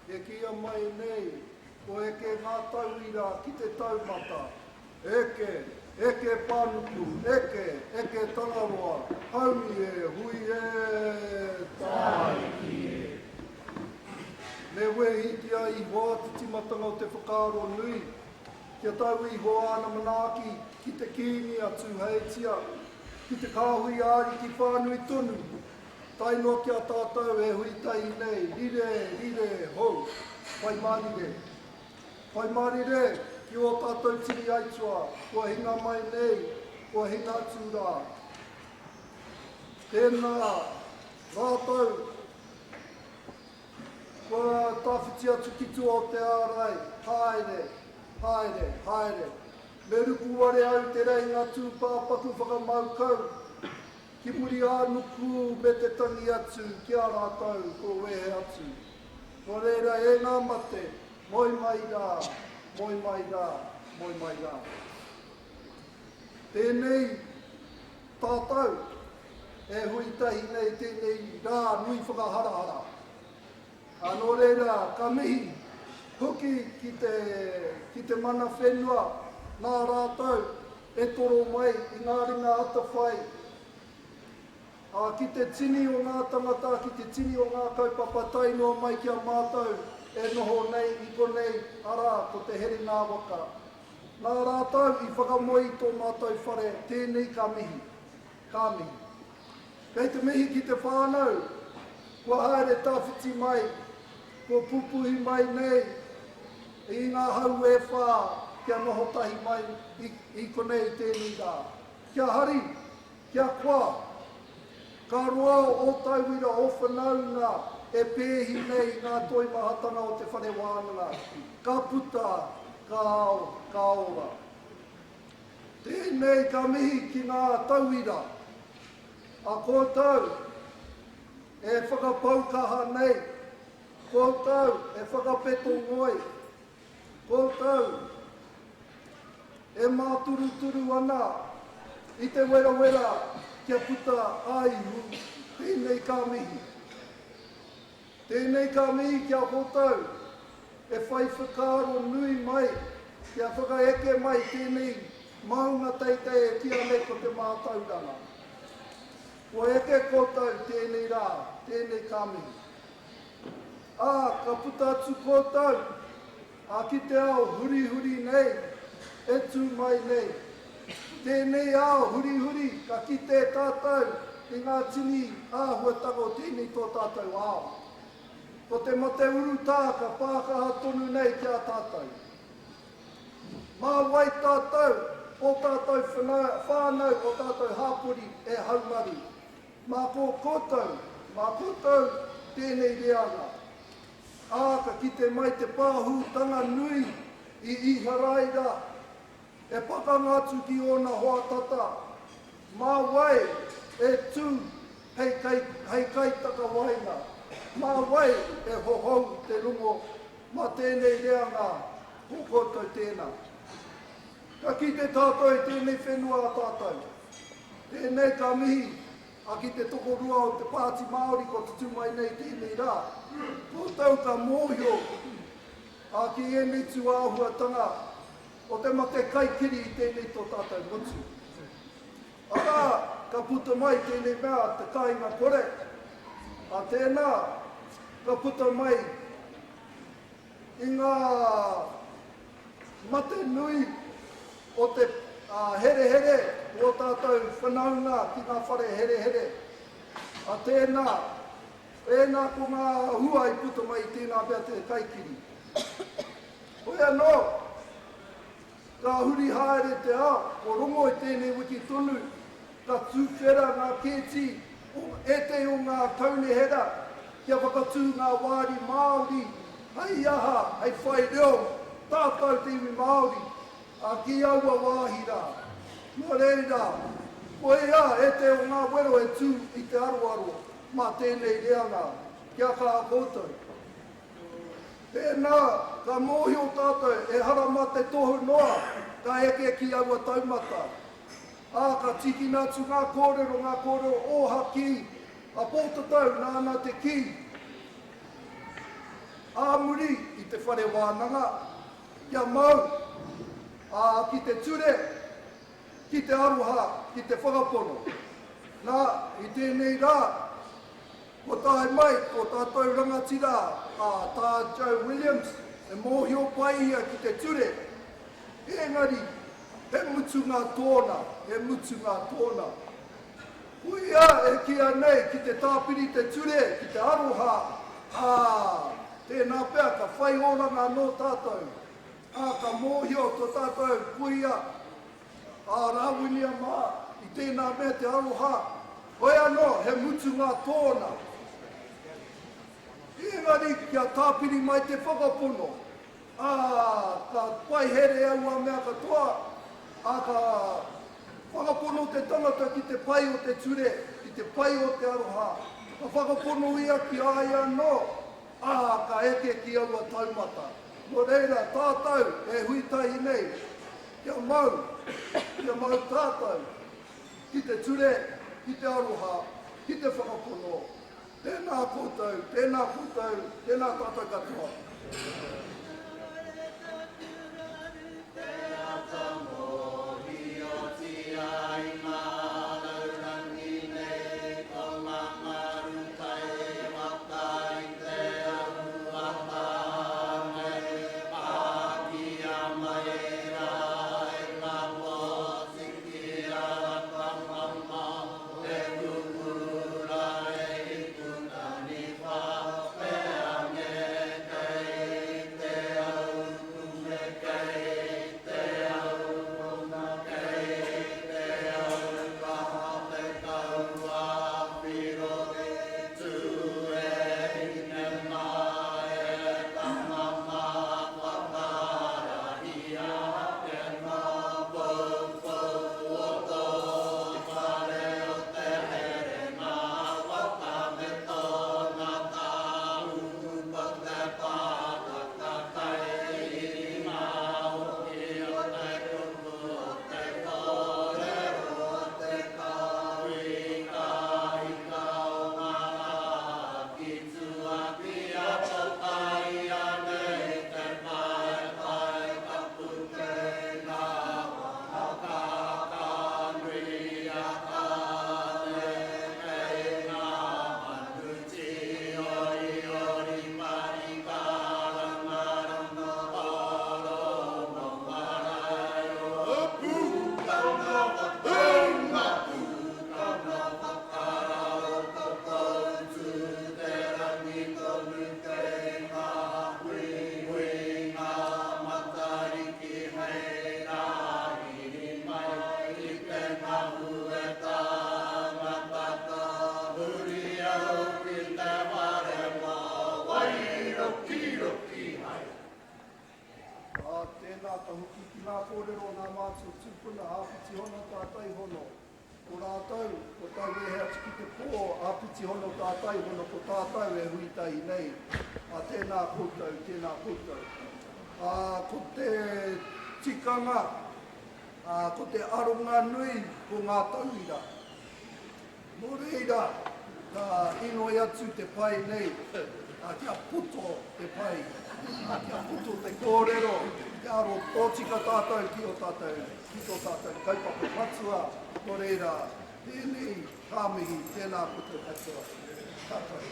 e kia mai nei, ko eke ngā tauira ki te taumata, eke panuku, eke tangaroa, haumi e, hui e, tāiki e. Me wehitia i hoa te timatanga o te whakaaro nui, kia tau i hoa ana manaaki ki te kīngi atu heitia, ki te kāhui āri ki whānui tonu, tainoa kia tātou e hui tai nei, rire, hou, pai marire. Pai marire, ki o tātou tiri aitua, kua hinga mai nei, kua hinga atu rā. Tēnā, rātou, kua tāwhiti atu ki tua o te ārai, haere. Me rupu ware au te rei ngā tūpāpaku whakamaukau, ki muri ānuku me te tangi atu, ki a rātou, ko wehe atu. Nō reira e ngā mate, moi mai rā. Tēnei tātou, e hui tahi nei tēnei rā nui whakaharahara. Anō reira, ka mihi, hoki ki te mana whenua, nā rātou, e toro mai i ngā ringa ata whai. Ki te tini o ngā tangata, ki te tini o ngā kaupapa tainoa mai kia mātou, e noho nei, i konei, ara, ko te here ngā waka. Nā rātou, i whakamoi tō mātou whare, tēnei ka mihi. Kei te mihi ki te whānau, kua haere tāwhiti mai, kua pupuhi mai nei, i ngā hau e whā, kia noho tahi mai, i konei tēnei rā. Kia hari, kia kua, ka roa o tauira o whanaunga, e pēhi nei ngā toi mahatanga o te whare wānanga. Ka puta, ka ao, ka ora. Tēnei ka mihi ki ngā tauira. A kōtau, e whakapaukaha nei. Kōtau, e whakapeto ngoi. Kōtau, e māturuturu ana. I te wera, kia puta aihu. Tēnei ka mihi. Tēnei ka mihi kia kōtau, e whai whakaaro nui mai, kia whakaeke mai tēnei maunga teitei e kia nei ko te mātauranga. Ko eke kōtau tēnei rā, tēnei ka mihi. Ka puta atu kōtau, ki te ao huri nei, e tū mai nei. Tēnei ao huri, ka ki te tātou, i ngā tini āhuatanga o tēnei tō tātou ao. Ko te mate uru tāka, pākaha tonu nei kia tātou. Mā wai tātou, o tātou whānau, o tātou hāpuri e haumari. Mā kōtau, tēnei reanga. Ka ki te mai te pāhutanga nui i iharaira, e pakanga atu ki ona hoa tata. Mā wai e tū hei kaitaka wainga. Mā wai e hohou te rungo, mā tēnei reanga, ko koutou tēnā. Ka ki te tātou e tēnei whenua a tātou. Tēnei ka mihi, ki te tokorua o te pāti Māori ko te tūmai nei tēnei rā. Kōtau ka mōhio, ki e nei tū āhuatanga, o te mate kaikiri i tēnei tō tātou motu. Ka puta mai tēnei mea te kāinga kore. Tēnā, ka puta mai i ngā mate nui o te here, o tātou whanaunga ki ngā whare here. Tēnā, ko ngā hua i puta mai tēnā pia te kaikiri. Hoi anō, ka huri haere te ko rongo i tēnei wiki tonu, ka tūwhera ngā kēti, e te o ngā kaunehera, kia whakatū ngā wāri Māori, hei aha, hei whai reo, tātou te iwi Māori, ki aua wāhira. Nō reira, koe e te o ngā wero e tū i te aroaro, mā tēnei reanga, kia ka koutou. Tēnā, ka mōhio tātou, e harama te tohu noa, ka eke ki aua taumata. Ka tiki nātu ngā kōrero ōha ki, a pōtatau nāna te ki. āmuri I te whare wānanga, kia mau, ki te ture, ki te aroha, ki te whakapono. Nā, I tēnei rā, ko tae mai, ko tātou rangatira, tā Joe Williams, e mōhio pai ia ki te ture. Engari, he mutunga tōna, he mutunga tōna. Kuia e kia nei ki te tāpiri te ture, ki te aroha, tēnā pēr ka whai oranga no tātou. Ka mōhio tō tātou kuia, rāwinia mā, I tēnā mea te aroha. Hoi anō, he mutunga tōna. Engari kia tāpiri mai te whakapono. Ka pai here aua mea katoa, ka whakapono te tangata ki te pai o te ture, ki te pai o te aroha. Ka whakapono ia ki ai anō, ka eke ki aua taumata. Nō reira, tātou e huitahi nei, kia mau tātou, ki te ture, ki te aroha, ki te whakapono. Tēnā koutou, tēnā tātou katoa. Ko te tikanga, ko te aronga nui ko ngā tauira. Nō reira, ka inoi atu te pai nei, kia puto te pai, kia puto te kōrero, kia aro tōtika tātou ki o tātou, ki tō tātou kaupapa matua. Nō reira, tēnei kāmihi, tēnā puto katoa. Tātou.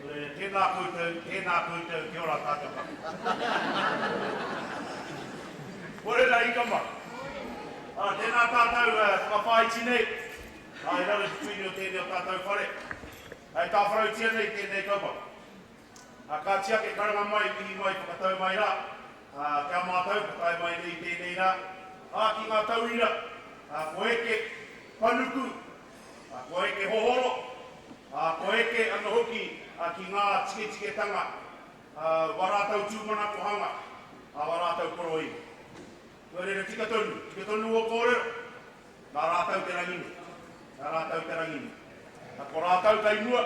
Tēnā koutou, kia ora tātou. Korera I kama. Tēnā tātou whakawhaiti nei. I rawe tuini o tēnei o tātou whare. Tā wharautia nei tēnei kapa. Ka tia ke karanga mai, mihi mai, whakatau mai rā. Kia mātou, whakai mai nei tēnei rā. Ki ngā tauira, ko eke panuku, ko eke hohoro, ko eke ana hoki, ki ngā tike-tiketanga, warātau tūmana kohanga, warātau koroi. Nō reira tika tonu o kōrero, nā rātau te rangini. Ko rātau kai mua,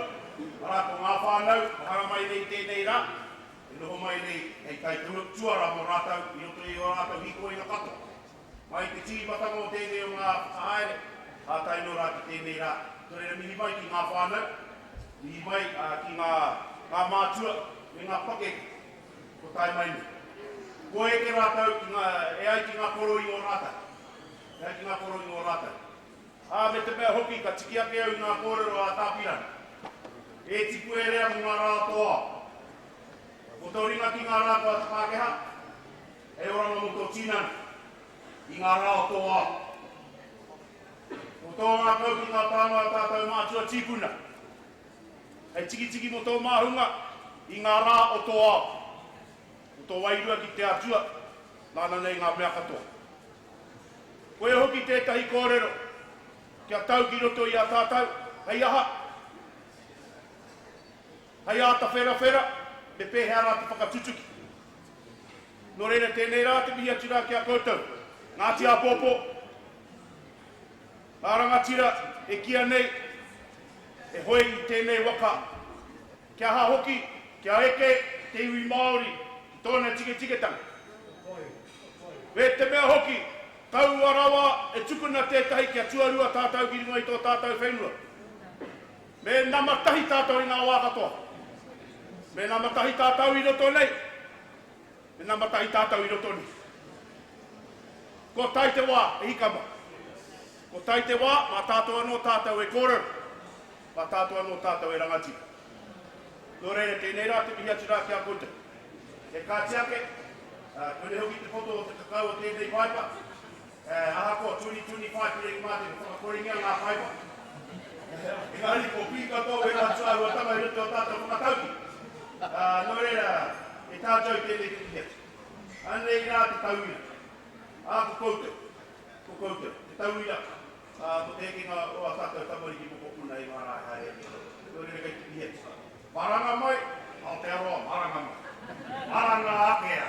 rātau ngā whānau, hanga mai nei tēnei rā, noho mai nei hei kai tuara mo rātau, I roto I o rātau hiko I ngā katoa. Mai te tīmatanga o tēnei o ngā haere, tai no rā ki tēnei rā. Nō reira mihi mai ki ngā whānau, I mai ki ngā mātua, me ngā pake, ko tai mai ni. Ko e ke rātau, e ai ki ngā koro i ngō rātai. E ai ki ngā koro i ngō rātai. Me te mea hoki, ka tiki ake au i ngā kōrero a tāpirani. E tipu e rea mo ngā rātoa. Ko tau ringa ki ngā rātoa te Pākehā, e oranga mo tō tīnana, i ngā rātoa. Ko tō ngā kau ki ngā tāngā tātou mātua tīpuna. E tiki mo tō māhunga, i ngā rā o tō ao. Ko tō wairua ki te atua, nāna nei ngā mea katoa. Ko e hoki tētahi kōrero, kia tau ki roto i a tātou, hei aha. Hei ata whera, me pēhea rā te whakatutuki. Nō reira tēnei rā te mihi atu rā ki a koutou. Ngāti a pōpō. Nā rangatira e kia nei, e hoi i tēnei waka. Kia ha hoki, kia eke, te iwi Māori, ki tōna tike-tiketanga. Me te mea hoki, tau arawa e tukuna tētahi kia tuarua tātou ki ringa i tō tātou whenua. Me namatahi tātou i ngā wā katoa. Me namatahi tātou i roto nei. Me namatahi tātou i roto nei. Ko tai te wā e hikama. Ko tai te wā, mā tātou anō tātou e kōrero. Mā tātou anō tātou e rangati. Nō reira tēnei rā te mihi atu rā ki a koutou. E kātiake, kone hoki te poto o te kakau o tēnei whaipa. Aha ko 2025 pere i māte ko whakakoringia ngā whaipa. E ngāri ko pika tō e ngā tuarua tama i roto o tātou whakatauki. Nō reira, e tātou tēnei te mihi atu. Anei rā te tauina. Ko koutou, te tauina. Ko te eke ngā oa tātou tamariki mo kopuna i mā rā haere. Nō reira kei te mihi atu. Maranga mai, Aotearoa, maranga mai. Maranga akea.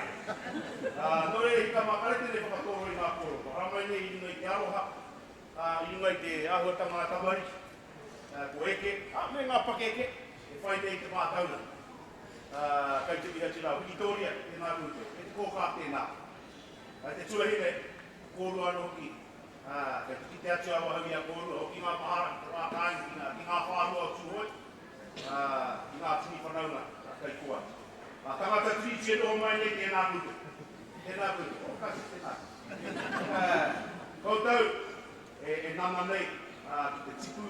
Nō reira hika mā karetere whakatoro i ngā koro. Ramai nei i ngai te aroha, i ngai te ahuatanga tamariki. Ko eke, me ngā pakeke, e whai nei te mātauna. Kei te mihi atu rā, Wikitoria, e ngā koutou, e te kōkā tēnā. Te tuahine, kōrua anō ki, kei te kite atu awa hawi a kōrua, o ki ngā pahara, ki ngā kāingi, ki ngā whāroa tūhoi, ki ngā tini whanauna, kei kua. Tangata tiri no mai nei tēnā koutou. Tēnā koutou, o kasi tēnā. Koutou, e nana nei, ki te tipu,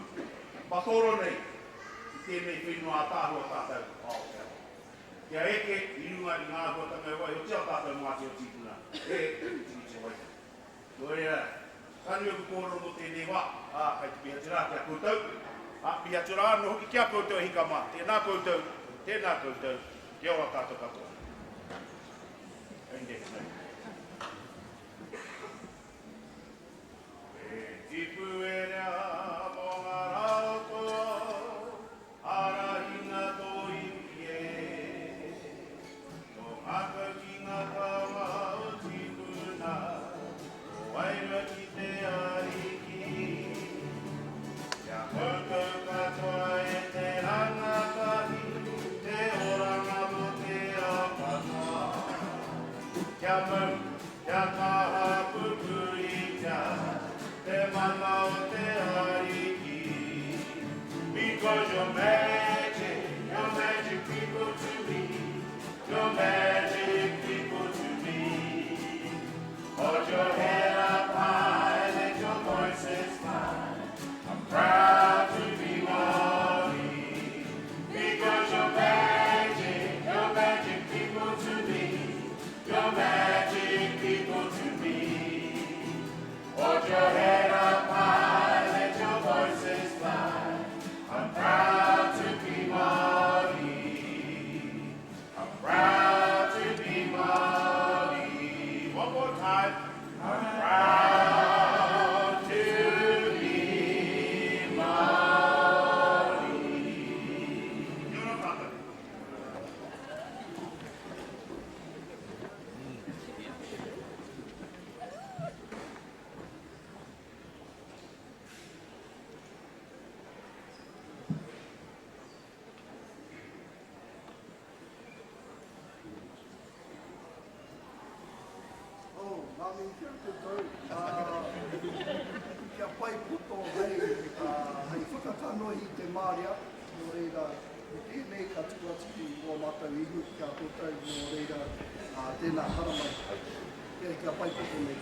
patoro nei, ki tēnei whenua a tāhua tātou. Kia eke, i runga i ngā huatanga e wai, o tia tātou māti o tīpuna. Tini te wai. Nō reira, kani o kukoro mo tēnei wā, kai te pihatura kia koutou. Pihatura no hoki kia koutou e hika mā. Tēnā koutou, kia ora tātou katoa. Enge nei. E tipu e rea mo ngā rautoa, ara hinga tō iwi e. Tō ngaka ki ngā kawa o tipuna, o waira ki te ariki. Kia koutou katoa e te rangatahi, te oranga mo te apanoa. Kia mau, kia kaha pupurita, te mana o te ariki. Because you're magic people to me. You're magic people to me. Hold your head up high, let your voices fly. I'm proud to be Maori. Because you're magic people to me. You're magic people to me. Hold your head up high, let your voices fly. I'm proud to be Maori. I'm proud to be Maori. One more time. I'm proud to be Maori. Yura tata. Nāmi kia koutou, kia pai puto hei whakatanohi te Māria, Nō reira, i tēnei ka tuatiki o mātou ihu ki a koutou, nō reira, tēnā haramai. Kia pai koko nei.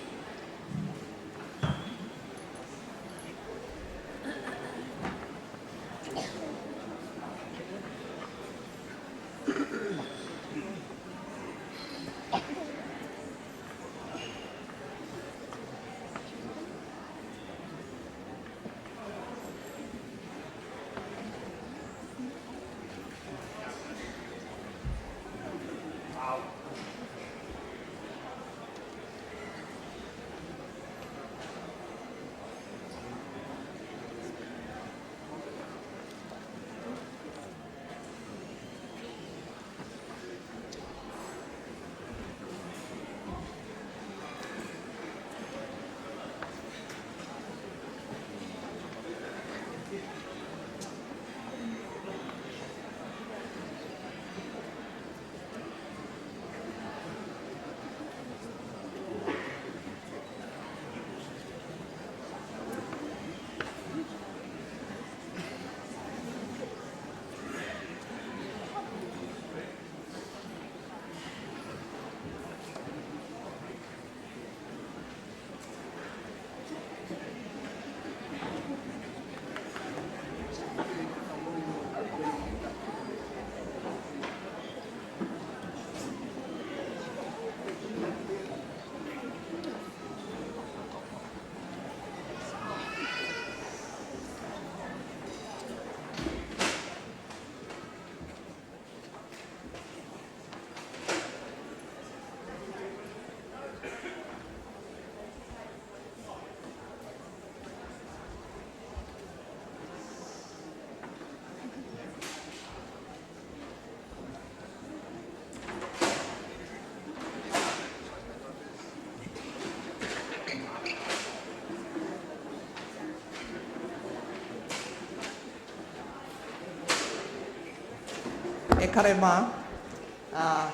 E kare mā,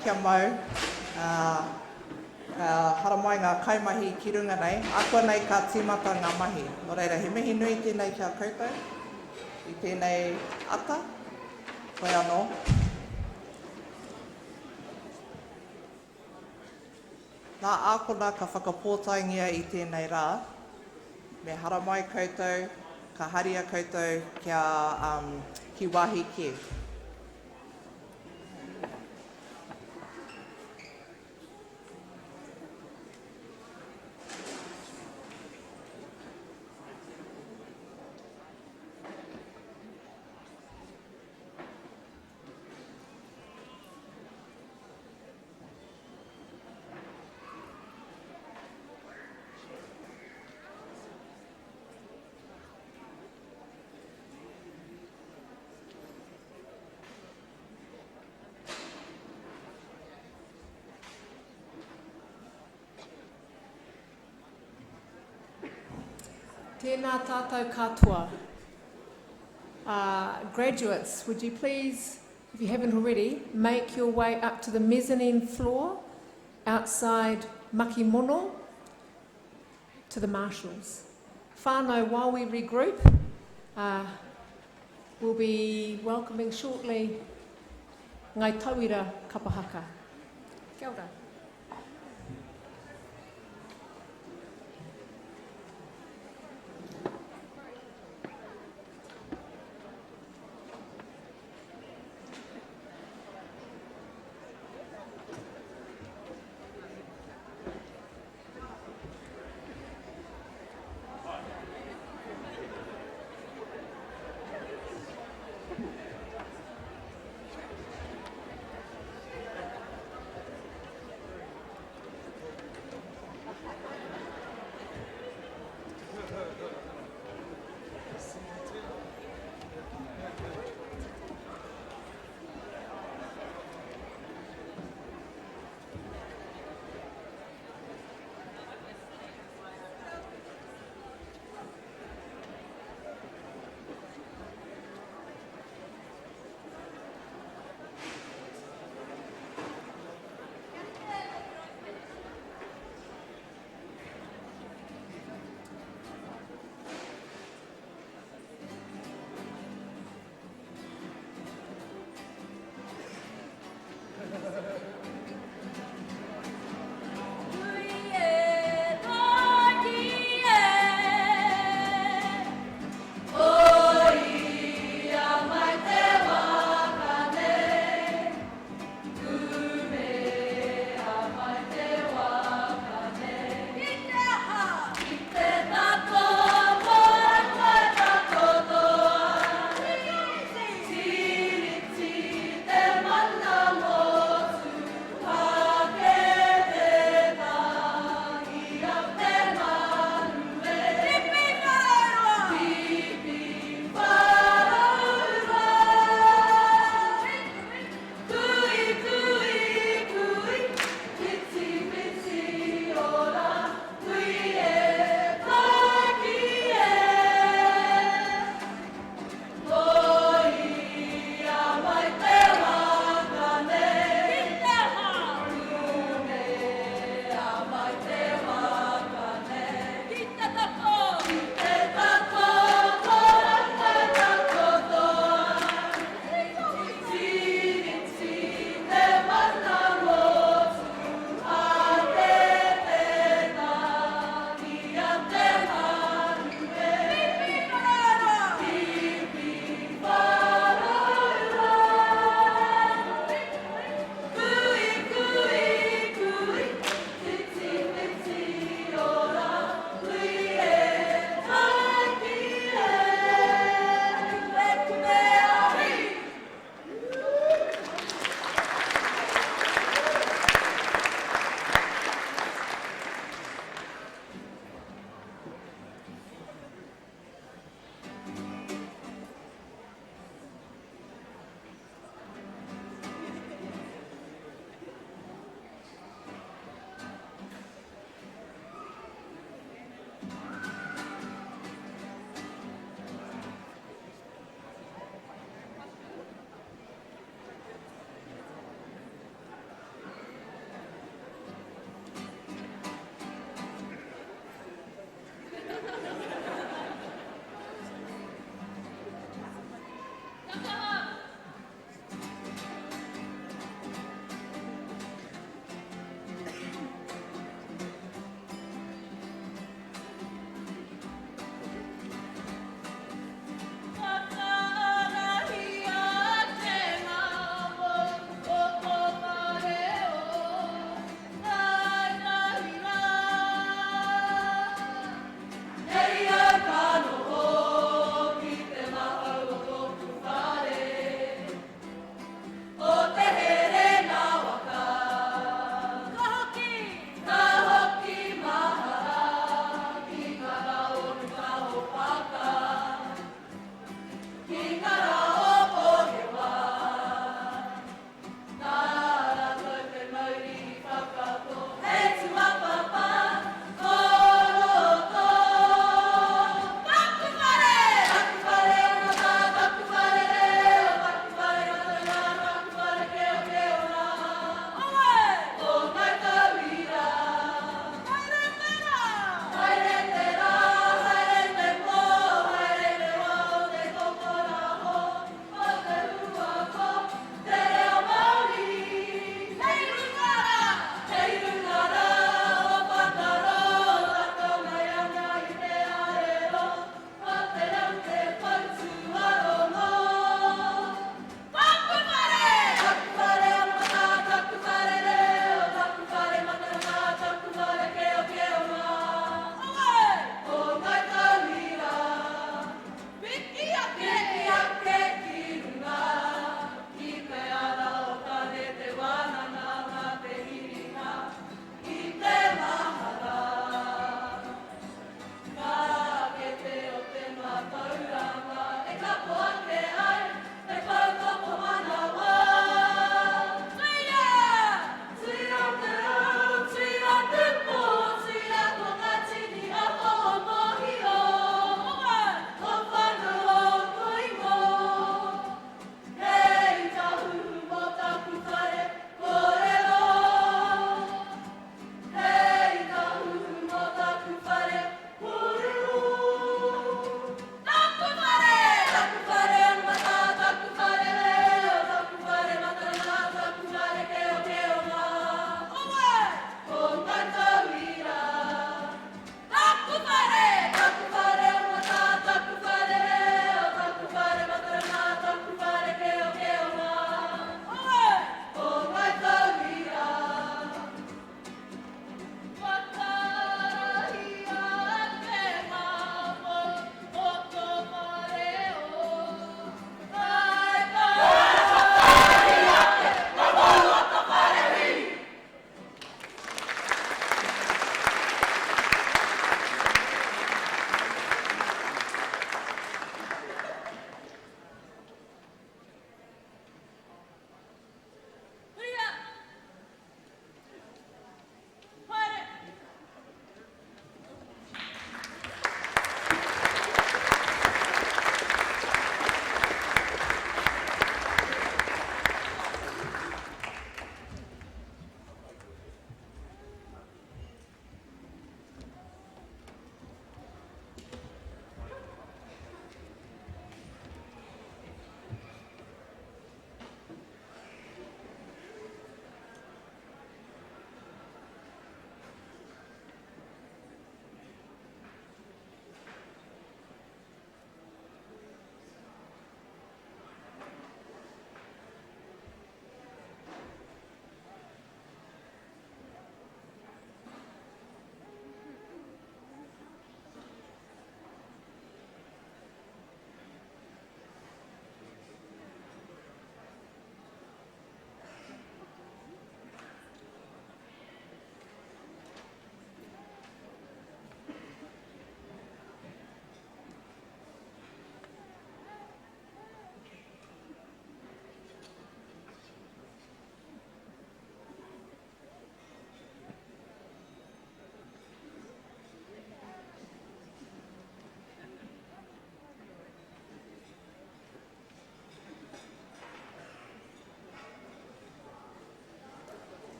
kia mau, ka haramai ngā kaimahi ki runga nei, akua nei ka tīmata ngā mahi. Nō reira, he mihi nui tēnei kia koutou, i tēnei ata, koe anō. Nā ākona ka whakapōtaingia i tēnei rā, me haramai koutou, ka haria koutou kia ki wāhi ki. Tēnā tātou katoa. Graduates, would you please, if you haven't already, make your way up to the mezzanine floor outside Makimono to the marshals. Whānau, while we regroup, we'll be welcoming shortly Ngai Tauira Kapahaka. Kia ora.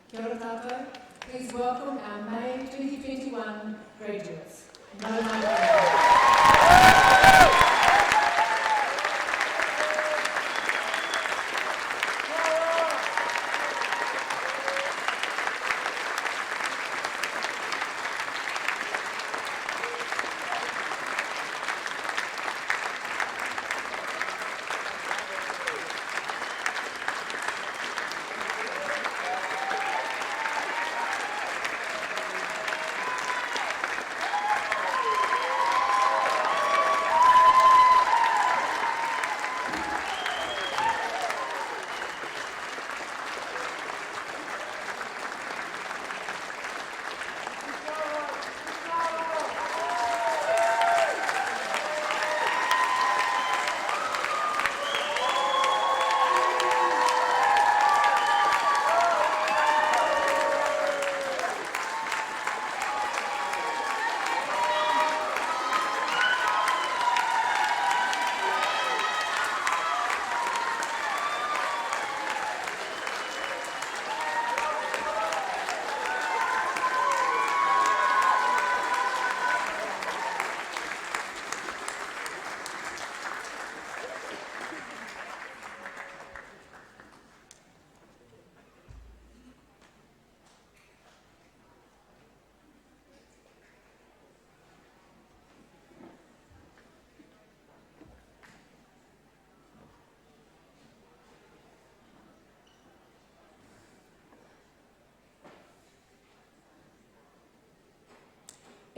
Kia ora tātou. Please welcome our May 2021 graduates. Nau mai mai.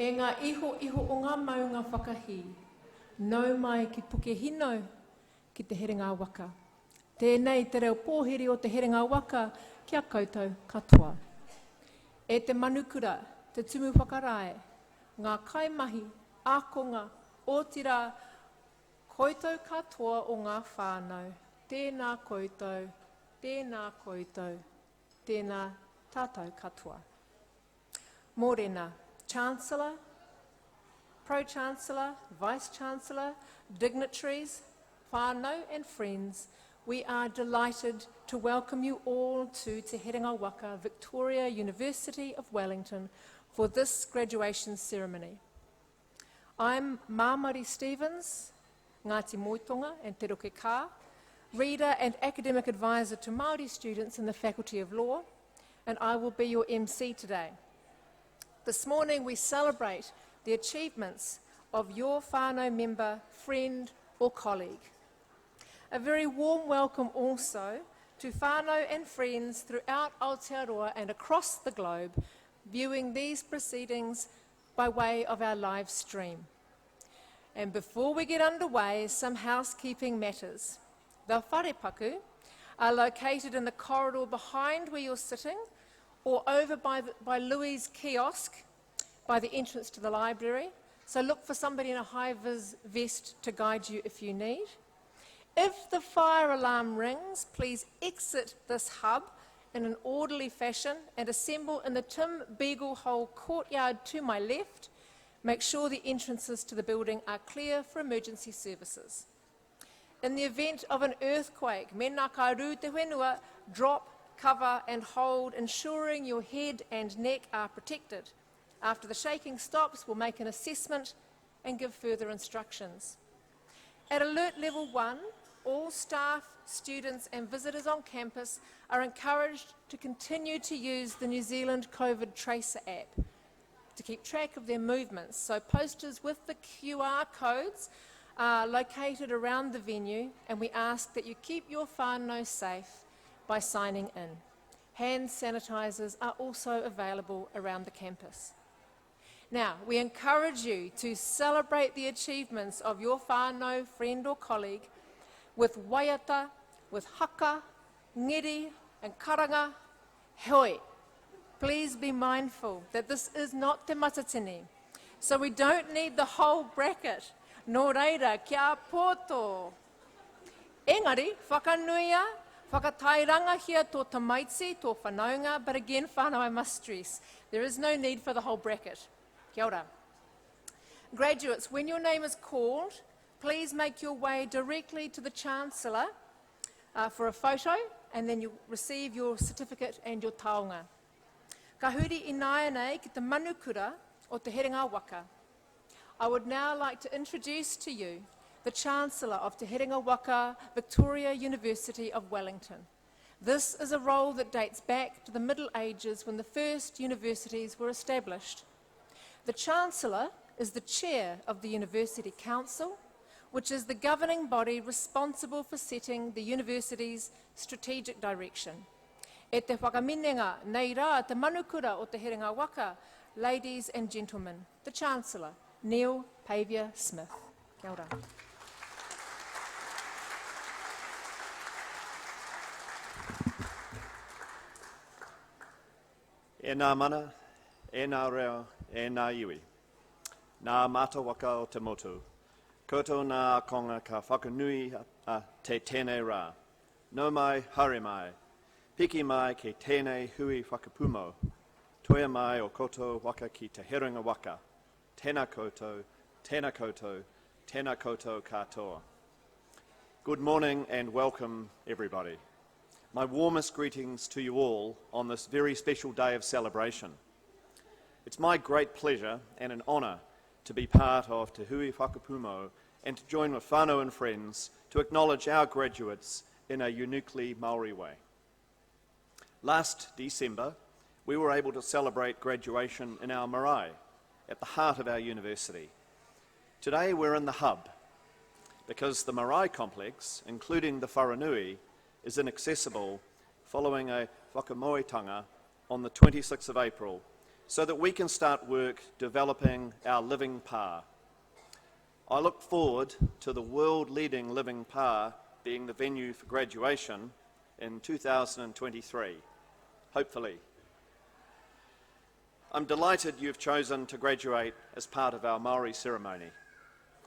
E ngā iho o ngā maunga whakahi, nau mai ki puke hino ki te herenga waka. Tēnei te reo pōhiri o te herenga waka kia koutou katoa. E te manukura, te tumu whakarae, ngā kaimahi, ākonga, ōtira, koutou katoa o ngā whānau. Tēnā koutou, tēnā koutou, tēnā tātou katoa. Mōrena. Chancellor, Pro-Chancellor, Vice-Chancellor, dignitaries, whānau and friends, we are delighted to welcome you all to Te Herenga Waka, Victoria University of Wellington, for this graduation ceremony. I'm Māmari Stevens, Ngāti Moitonga and Te Roke Kā, reader and academic advisor to Māori students in the Faculty of Law, and I will be your MC today. This morning we celebrate the achievements of your whānau member, friend or colleague. A very warm welcome also to whānau and friends throughout Aotearoa and across the globe viewing these proceedings by way of our live stream. And before we get underway, some housekeeping matters. The wharepaku are located in the corridor behind where you're sitting or over by Louis' kiosk by the entrance to the library. So look for somebody in a high-vis vest to guide you if you need. If the fire alarm rings, please exit this hub in an orderly fashion and assemble in the Tim Beagle Hole courtyard to my left. Make sure the entrances to the building are clear for emergency services. In the event of an earthquake, mena ka ru te whenua, drop, cover and hold, ensuring your head and neck are protected. After the shaking stops, we'll make an assessment and give further instructions. At Alert Level 1, all staff, students and visitors on campus are encouraged to continue to use the New Zealand COVID Tracer app to keep track of their movements. So posters with the QR codes are located around the venue, and we ask that you keep your whānau safe by signing in. Hand sanitisers are also available around the campus. Now, we encourage you to celebrate the achievements of your whānau, friend or colleague with waiata, with haka, ngiri and karanga, hoi. Please be mindful that this is not te matatini, so we don't need the whole bracket. Nō reira, kia poto. Engari, whakanuia, whakatairanga hia tō tamaiti, tō whanaunga, but again, whānau, I must stress, there is no need for the whole bracket. Kia ora. Graduates, when your name is called, please make your way directly to the Chancellor for a photo, and then you'll receive your certificate and your taonga. Ka huri I nāia nei ki te manukura o te Herenga Waka. I would now like to introduce to you the Chancellor of Te Herenga Waka, Victoria University of Wellington. This is a role that dates back to the Middle Ages when the first universities were established. The Chancellor is the chair of the University Council, which is the governing body responsible for setting the university's strategic direction. E te whakaminenga nei rā te manukura o te Herenga Waka, ladies and gentlemen, the Chancellor, Neil Pavia Smith. Kia ora. E nā mana, e nā reo, e nā iwi. Nā mata waka o te motu. Koto nā konga ka whakanui a te tēnei rā. No mai, haere mai. Piki mai ke tēnei hui Whakapumau. Toia mai o koto waka ki te Herenga Waka. Tēnā koutou, tēnā koutou, tēnā koutou katoa. Good morning and welcome, everybody. My warmest greetings to you all on this very special day of celebration. It's my great pleasure and an honour to be part of Te Hui Whakapumau and to join with whānau and friends to acknowledge our graduates in a uniquely Māori way. Last December, we were able to celebrate graduation in our marae, at the heart of our university. Today we're in the hub, because the marae complex, including the wharanui, is inaccessible following a whakamoetanga on the 26th of April, so that we can start work developing our living pā. I look forward to the world-leading living pā being the venue for graduation in 2023, hopefully. I'm delighted you've chosen to graduate as part of our Māori ceremony,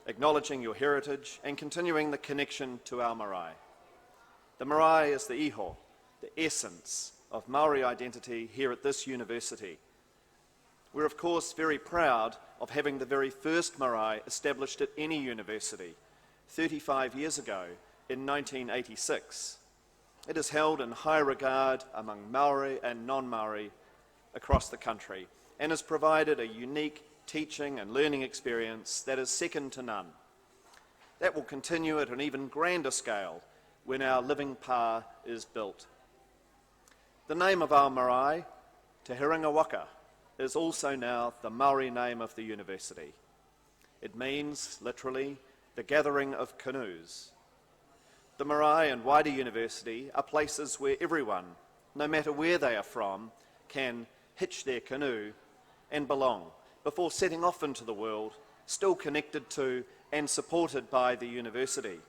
acknowledging your heritage and continuing the connection to our marae. The marae is the iho, the essence of Māori identity here at this university. We're of course very proud of having the very first marae established at any university 35 years ago in 1986. It is held in high regard among Māori and non-Māori across the country and has provided a unique teaching and learning experience that is second to none. That will continue at an even grander scale when our living pā is built. The name of our marae, Te Herenga Waka, is also now the Māori name of the university. It means, literally, the gathering of canoes. The marae and wider university are places where everyone, no matter where they are from, can hitch their canoe and belong before setting off into the world, still connected to and supported by the university.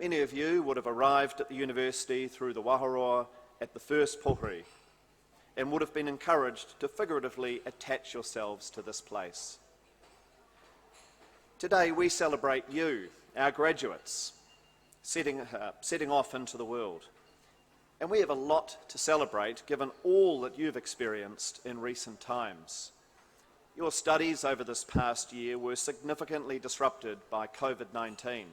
Many of you would have arrived at the university through the Waharoa at the first pohuri and would have been encouraged to figuratively attach yourselves to this place. Today we celebrate you, our graduates, setting off into the world. And we have a lot to celebrate given all that you've experienced in recent times. Your studies over this past year were significantly disrupted by COVID-19,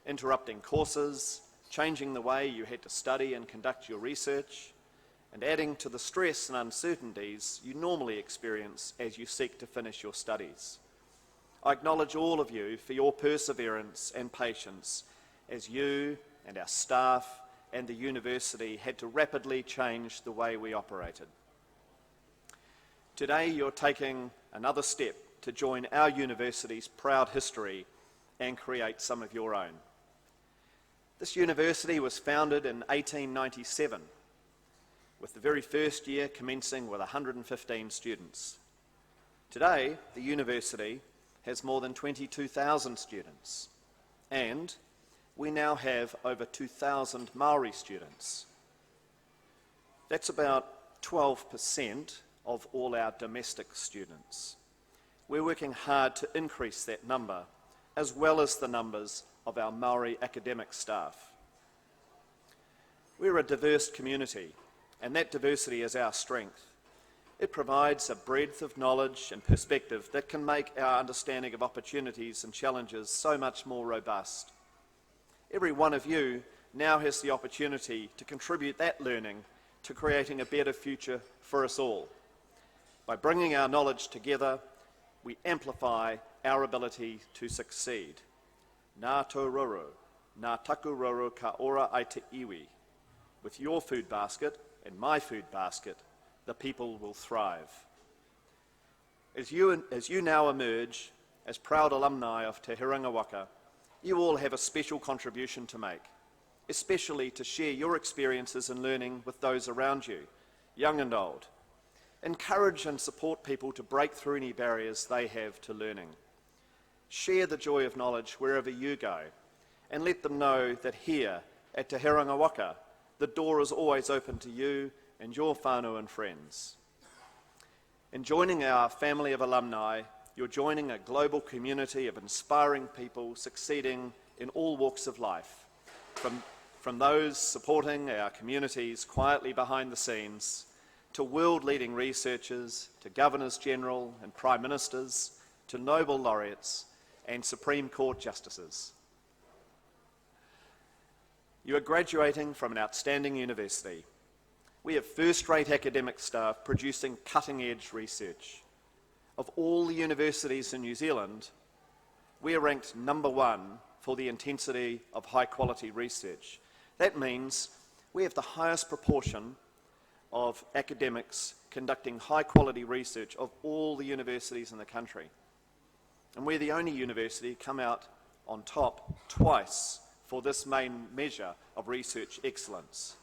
interrupting courses, changing the way you had to study and conduct your research, and adding to the stress and uncertainties you normally experience as you seek to finish your studies. I acknowledge all of you for your perseverance and patience as you and our staff and the university had to rapidly change the way we operated. Today you're taking another step to join our university's proud history and create some of your own. This university was founded in 1897, with the very first year commencing with 115 students. Today, the university has more than 22,000 students, and we now have over 2,000 Māori students. That's about 12% of all our domestic students. We're working hard to increase that number, as well as the numbers of our Māori academic staff. We're a diverse community, and that diversity is our strength. It provides a breadth of knowledge and perspective that can make our understanding of opportunities and challenges so much more robust. Every one of you now has the opportunity to contribute that learning to creating a better future for us all. By bringing our knowledge together, we amplify our ability to succeed. Nā tō roro, nā taku roro ka ora ai te iwi. With your food basket and my food basket, the people will thrive. As you now emerge as proud alumni of Te Heranga Waka, you all have a special contribution to make, especially to share your experiences and learning with those around you, young and old. Encourage and support people to break through any barriers they have to learning. Share the joy of knowledge wherever you go, and let them know that here at Te Heranga Waka, the door is always open to you and your whānau and friends. In joining our family of alumni, you're joining a global community of inspiring people succeeding in all walks of life, from those supporting our communities quietly behind the scenes, to world-leading researchers, to governors-general and prime ministers, to Nobel laureates and Supreme Court justices. You are graduating from an outstanding university. We have first-rate academic staff producing cutting-edge research. Of all the universities in New Zealand, we are ranked #1 for the intensity of high-quality research. That means we have the highest proportion of academics conducting high-quality research of all the universities in the country. And we're the only university to come out on top twice for this main measure of research excellence.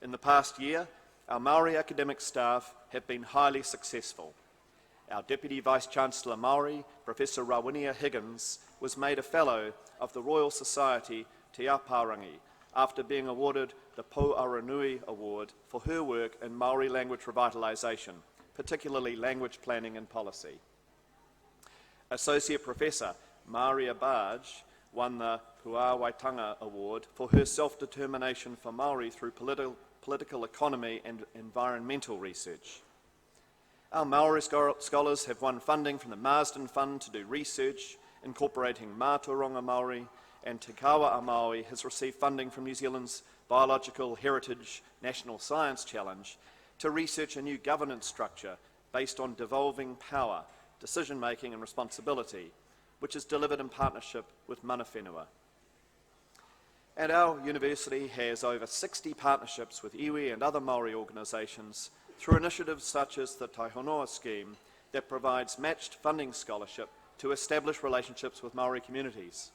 In the past year, our Māori academic staff have been highly successful. Our Deputy Vice-Chancellor Māori, Professor Rawinia Higgins, was made a Fellow of the Royal Society Te Aparangi after being awarded the Po Aranui Award for her work in Māori language revitalisation, particularly language planning and policy. Associate Professor Maria Barge won the Pua Waitanga Award for her self-determination for Māori through political economy and environmental research. Our Māori scholars have won funding from the Marsden Fund to do research incorporating Mātauranga Māori, and Te Kawa a Māori has received funding from New Zealand's Biological Heritage National Science Challenge to research a new governance structure based on devolving power, decision-making and responsibility, which is delivered in partnership with mana whenua. And our university has over 60 partnerships with iwi and other Māori organisations through initiatives such as the Taihonoa scheme that provides matched funding scholarship to establish relationships with Māori communities.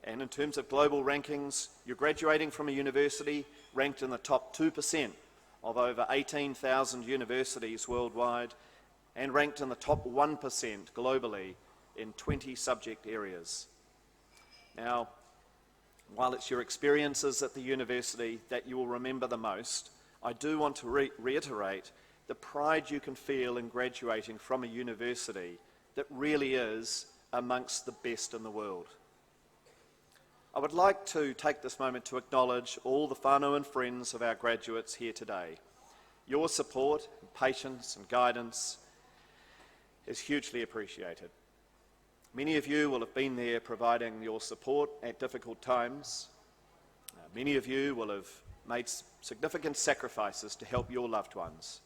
And in terms of global rankings, you're graduating from a university ranked in the top 2% of over 18,000 universities worldwide and ranked in the top 1% globally in 20 subject areas. Now, while it's your experiences at the university that you will remember the most, I do want to reiterate the pride you can feel in graduating from a university that really is amongst the best in the world. I would like to take this moment to acknowledge all the whānau and friends of our graduates here today. Your support, patience and guidance is hugely appreciated. Many of you will have been there providing your support at difficult times. Many of you will have made significant sacrifices to help your loved ones.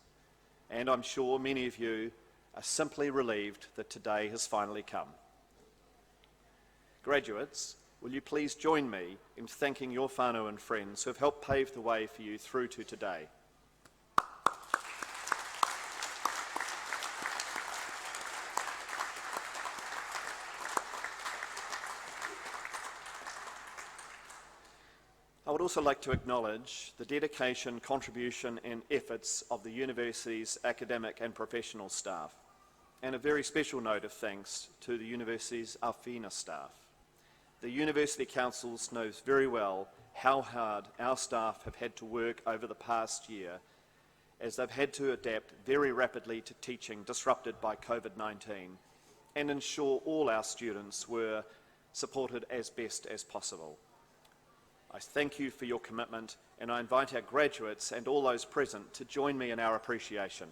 And I'm sure many of you are simply relieved that today has finally come. Graduates, will you please join me in thanking your whānau and friends who have helped pave the way for you through to today. I would also like to acknowledge the dedication, contribution and efforts of the university's academic and professional staff, and a very special note of thanks to the university's awhina staff. The University Councils knows very well how hard our staff have had to work over the past year as they've had to adapt very rapidly to teaching disrupted by COVID-19 and ensure all our students were supported as best as possible. I thank you for your commitment, and I invite our graduates and all those present to join me in our appreciation.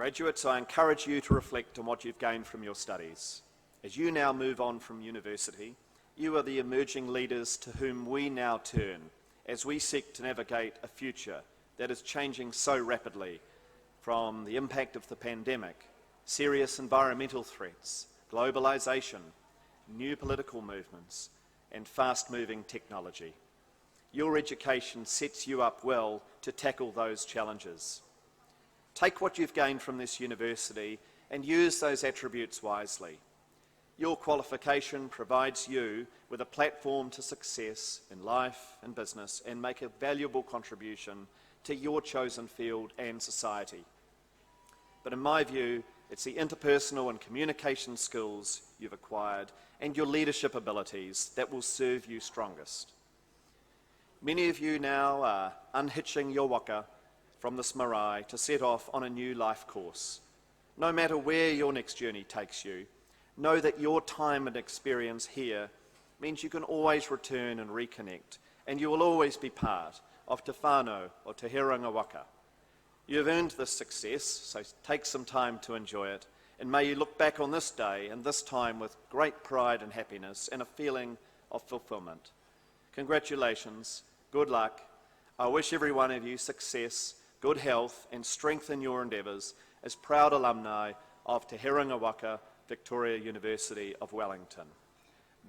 Graduates, I encourage you to reflect on what you've gained from your studies. As you now move on from university, you are the emerging leaders to whom we now turn as we seek to navigate a future that is changing so rapidly, from the impact of the pandemic, serious environmental threats, globalisation, new political movements, and fast-moving technology. Your education sets you up well to tackle those challenges. Take what you've gained from this university and use those attributes wisely. Your qualification provides you with a platform to success in life and business and make a valuable contribution to your chosen field and society. But in my view, it's the interpersonal and communication skills you've acquired and your leadership abilities that will serve you strongest. Many of you now are unhitching your waka from this marae to set off on a new life course. No matter where your next journey takes you, know that your time and experience here means you can always return and reconnect, and you will always be part of Te Whānau or Te Heranga Waka. You have earned this success, so take some time to enjoy it, and may you look back on this day and this time with great pride and happiness and a feeling of fulfilment. Congratulations, good luck. I wish every one of you success, good health, and strength in your endeavours as proud alumni of Te Heranga Waka, Victoria University of Wellington.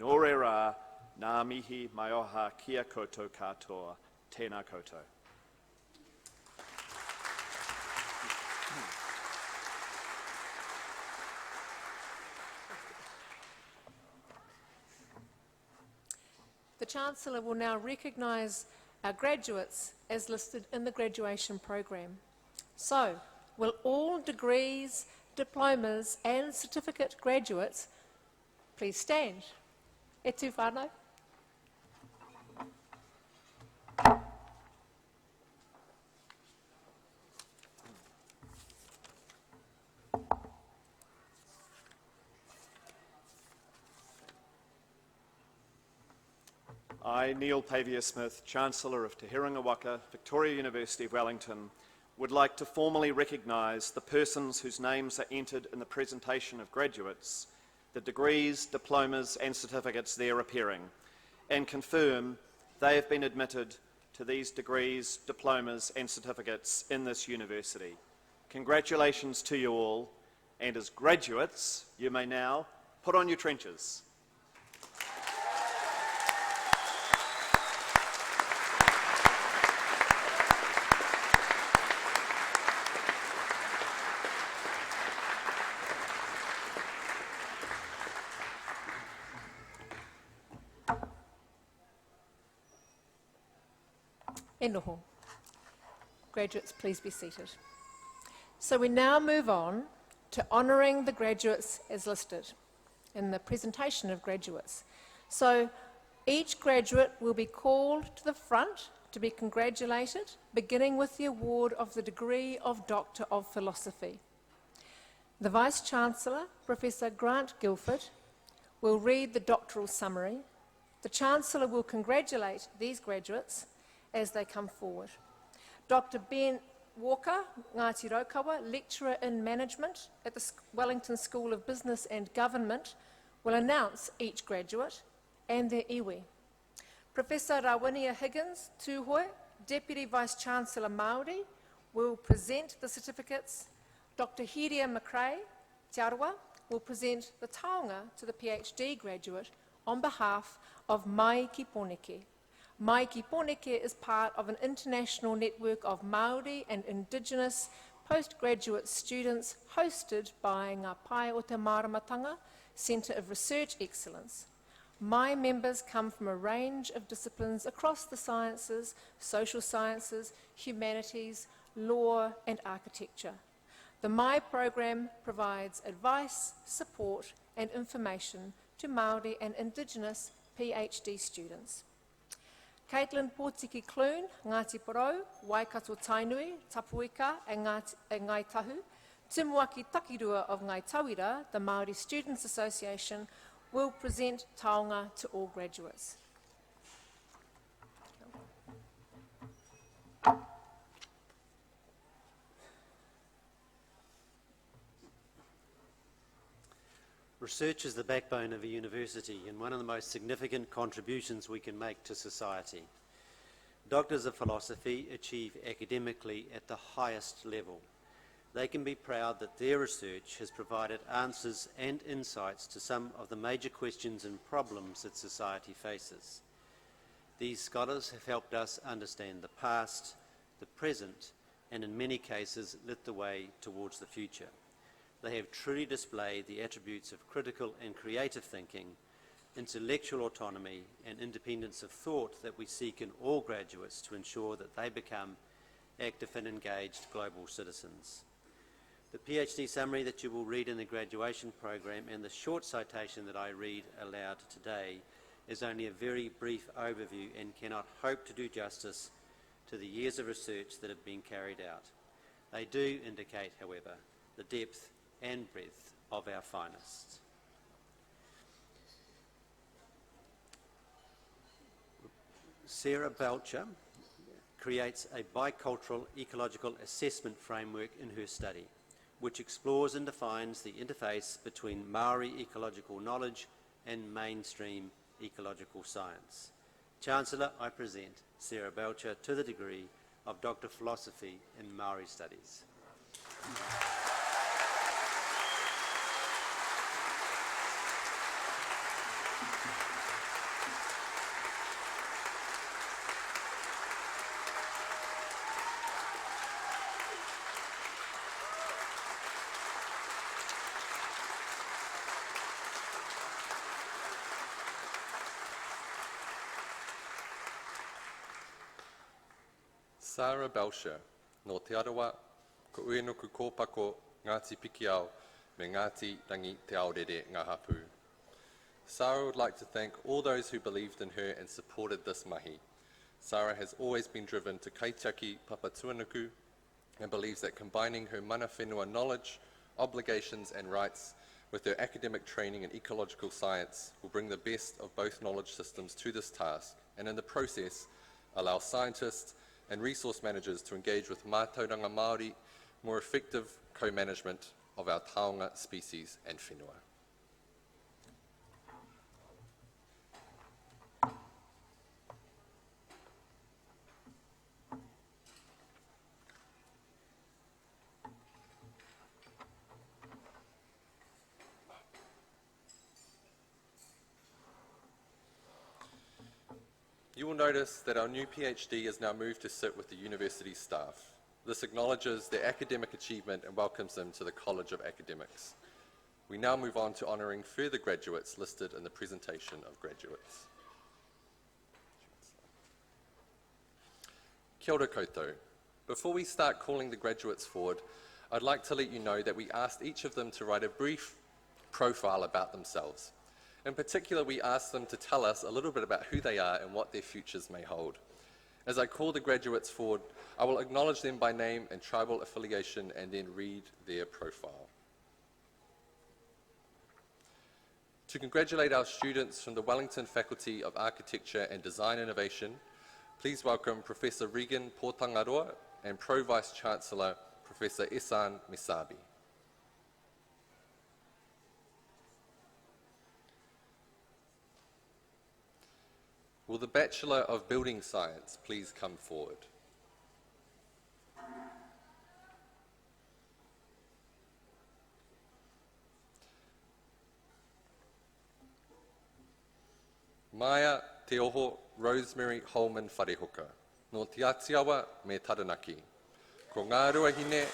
Nō re rā, ngā mihi mai oha kia koutou katoa, tēnā koutou. The Chancellor will now recognise our graduates as listed in the graduation program. So, will all degrees, diplomas and certificate graduates please stand? E tū whānau. I, Neil Pavia-Smith, Chancellor of Te Heranga Waka, Victoria University of Wellington, would like to formally recognise the persons whose names are entered in the presentation of graduates, the degrees, diplomas and certificates there appearing, and confirm they have been admitted to these degrees, diplomas and certificates in this university. Congratulations to you all, and as graduates, you may now put on your trenches. E noho. Graduates, please be seated. So we now move on to honouring the graduates as listed in the presentation of graduates. So each graduate will be called to the front to be congratulated, beginning with the award of the degree of Doctor of Philosophy. The Vice-Chancellor, Professor Grant Guilford, will read the doctoral summary. The Chancellor will congratulate these graduates as they come forward. Dr. Ben Walker, Ngāti Raukawa, Lecturer in Management at the Wellington School of Business and Government, will announce each graduate and their iwi. Professor Rawinia Higgins, Tūhoe, Deputy Vice-Chancellor Māori, will present the certificates. Dr. Hiria McRae, Te Arawa, will present the taonga to the PhD graduate on behalf of Mai Ki Poneke. Mai Ki Poneke is part of an international network of Māori and Indigenous postgraduate students hosted by Ngā Pai o Te Māramatanga Centre of Research Excellence. Mai members come from a range of disciplines across the sciences, social sciences, humanities, law and architecture. The Mai program provides advice, support and information to Māori and Indigenous PhD students. Caitlin Pōtiki Clune, Ngāti Porou, Waikato Tainui, Tapuika and Ngai Tahu, Timuaki Takirua of Ngai Tauira, the Māori Students Association, will present taonga to all graduates. Research is the backbone of a university and one of the most significant contributions we can make to society. Doctors of philosophy achieve academically at the highest level. They can be proud that their research has provided answers and insights to some of the major questions and problems that society faces. These scholars have helped us understand the past, the present, and in many cases lit the way towards the future. They have truly displayed the attributes of critical and creative thinking, intellectual autonomy, and independence of thought that we seek in all graduates to ensure that they become active and engaged global citizens. The PhD summary that you will read in the graduation program and the short citation that I read aloud today is only a very brief overview and cannot hope to do justice to the years of research that have been carried out. They do indicate, however, the depth and breadth of our finest. Sarah Belcher creates a bicultural ecological assessment framework in her study, which explores and defines the interface between Maori ecological knowledge and mainstream ecological science. Chancellor, I present Sarah Belcher to the degree of Doctor of Philosophy in Maori Studies. Sarah Belcher, no Te Arawa, ko uenuku kōpako Ngāti Pikiao me Ngāti Rangi Te Aorere Ngā Hapu. Sarah would like to thank all those who believed in her and supported this mahi. Sarah has always been driven to kaitiaki papatuanuku and believes that combining her mana whenua knowledge, obligations and rights with her academic training in ecological science will bring the best of both knowledge systems to this task and in the process allow scientists and resource managers to engage with mātauranga Māori more effective co-management of our taonga species and whenua. You will notice that our new PhD is now moved to sit with the university staff. This acknowledges their academic achievement and welcomes them to the College of Academics. We now move on to honouring further graduates listed in the presentation of graduates. Kia ora koutou. Before we start calling the graduates forward, I'd like to let you know that we asked each of them to write a brief profile about themselves. In particular, we asked them to tell us a little bit about who they are and what their futures may hold. As I call the graduates forward, I will acknowledge them by name and tribal affiliation and then read their profile. To congratulate our students from the Wellington Faculty of Architecture and Design Innovation, please welcome Professor Regan Pōtangaroa and Pro Vice Chancellor Professor Esan Misabi. Will the Bachelor of Building Science please come forward? Maya Te Oho Rosemary Holman Wharehoka, no Te Atiawa me Taranaki. Ko ngā ruahine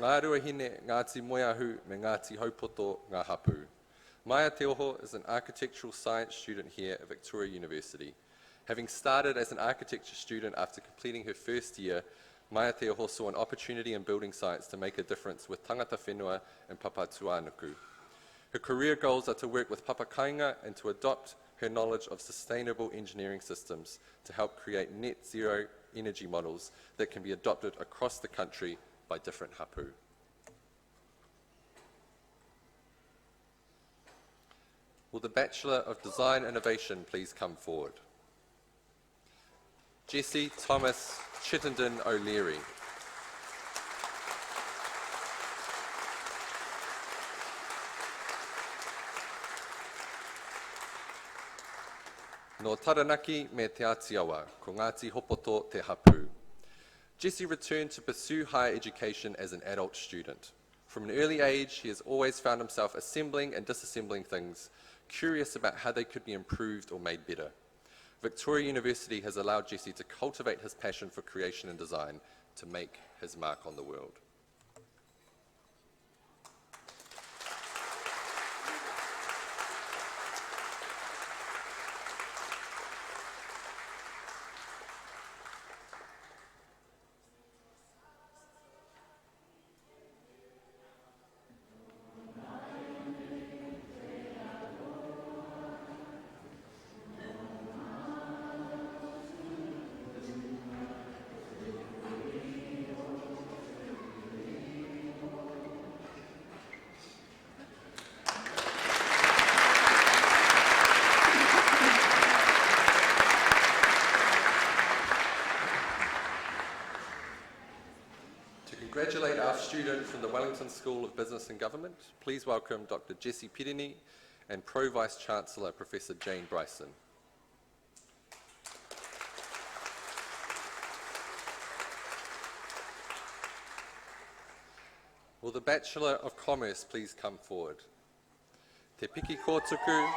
ngā ruahine, Ngāti Moeahu, me Ngāti Haupoto, ngā hapu. Maia Te Oho is an architectural science student here at Victoria University. Having started as an architecture student after completing her first year, Maia Te Oho saw an opportunity in building science to make a difference with tangata whenua and papa tuanuku. Her career goals are to work with papa kainga and to adopt her knowledge of sustainable engineering systems to help create net zero energy models that can be adopted across the country by different hapu. Will the Bachelor of Design Innovation please come forward? Jesse Thomas Chittenden O'Leary. No taranaki me te atiawa, ko Ngāti Hopoto te hapu. Jesse returned to pursue higher education as an adult student. From an early age, he has always found himself assembling and disassembling things, curious about how they could be improved or made better. Victoria University has allowed Jesse to cultivate his passion for creation and design to make his mark on the world. Congratulate our student from the Wellington School of Business and Government. Please welcome Dr. Jesse Pirini and Pro Vice Chancellor Professor Jane Bryson. Will the Bachelor of Commerce please come forward? Te piki kōtuku.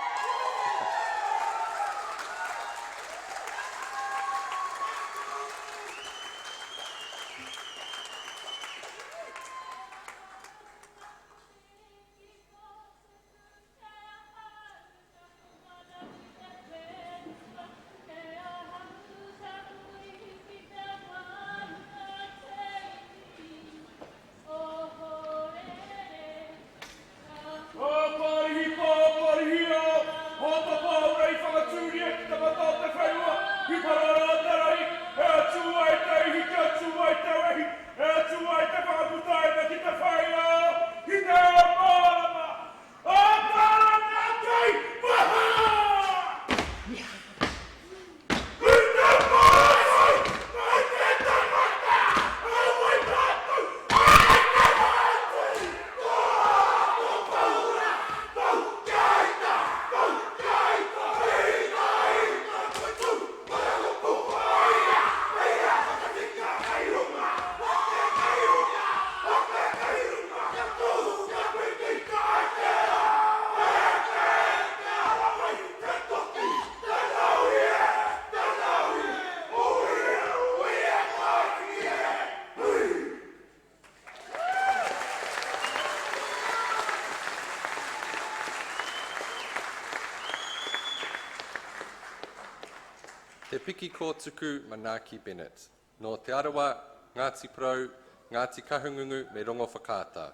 Te piki kōtuku Manaki Bennett. No te arawa, Ngāti Parau, Ngāti Kahungungu me rongo whakaata.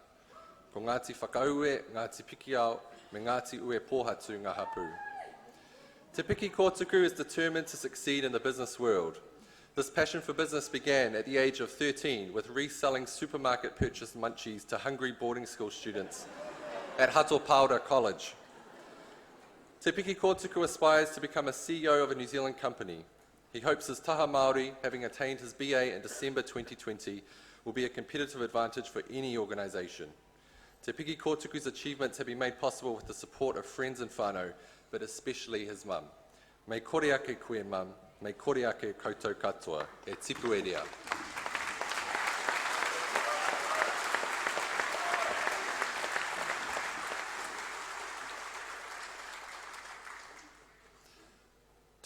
Ko Ngāti Whakaue, Ngāti Pikiao, me Ngāti Ue Pōhatu ngā hapu. Te piki kōtuku is determined to succeed in the business world. This passion for business began at the age of 13 with reselling supermarket purchased munchies to hungry boarding school students at Hatopauda College. Te piki kōtuku aspires to become a CEO of a New Zealand company. He hopes his taha Māori, having attained his BA in December 2020, will be a competitive advantage for any organisation. Te piki kōtuku's achievements have been made possible with the support of friends and whānau, but especially his mum. Mei kore ake koe mum, mei kore ake koutou katoa, e tiku e rea.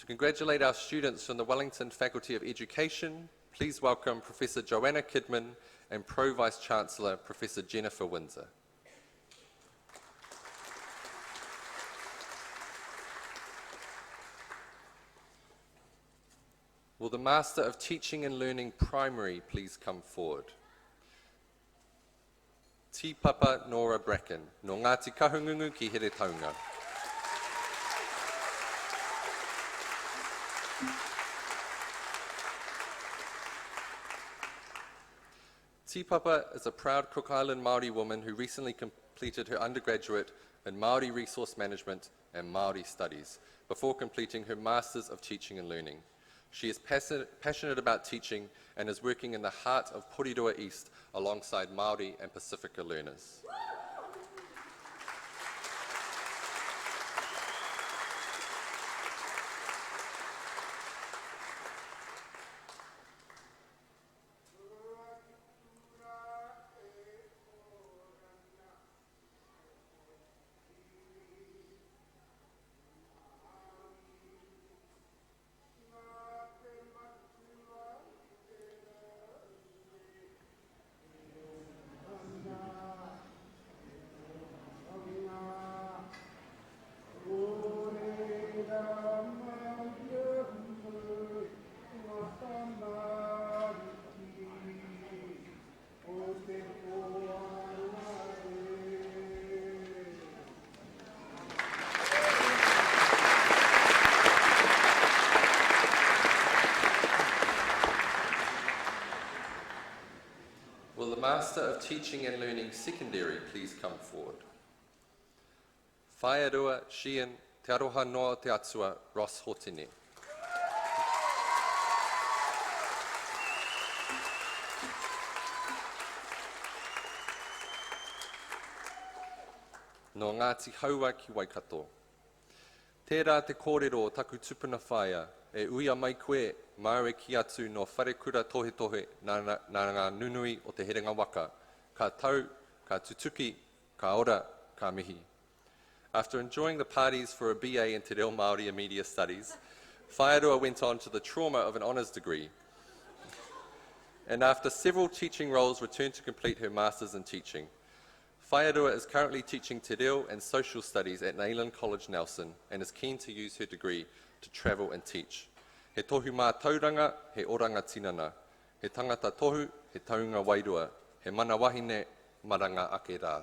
To congratulate our students from the Wellington Faculty of Education, please welcome Professor Joanna Kidman and Pro Vice Chancellor Professor Jennifer Windsor. Will the Master of Teaching and Learning Primary please come forward? Tīpapa Nora Bracken, no Ngāti Kahungungu ki here taunga. Tīpapa is a proud Cook Island Māori woman who recently completed her undergraduate in Māori Resource Management and Māori Studies before completing her Masters of Teaching and Learning. She is passionate about teaching and is working in the heart of Porirua East alongside Māori and Pacifica learners. Will the Master of Teaching and Learning Secondary please come forward? Whaerua Sheehan Te Aroha Noa Te Atua Ross Hotene. No Ngāti Haua ki Waikato. Tērā te kōrero taku tupuna whaia, e uia mai koe, maue ki atu no wharekura tohe tohe nā ngā nunui o te herenga waka, ka tau, ka tutuki, ka ora, ka mihi. After enjoying the parties for a BA in Te Reo Māori and Media Studies, Whaerua went on to the trauma of an honours degree, and after several teaching roles returned to complete her Masters in Teaching. Whaerua is currently teaching Te Reo and Social Studies at Nayland College Nelson and is keen to use her degree to travel and teach. He tohu mā tauranga, he oranga tinana. He tangata tohu, he taunga wairua. He mana wahine, maranga ake rā.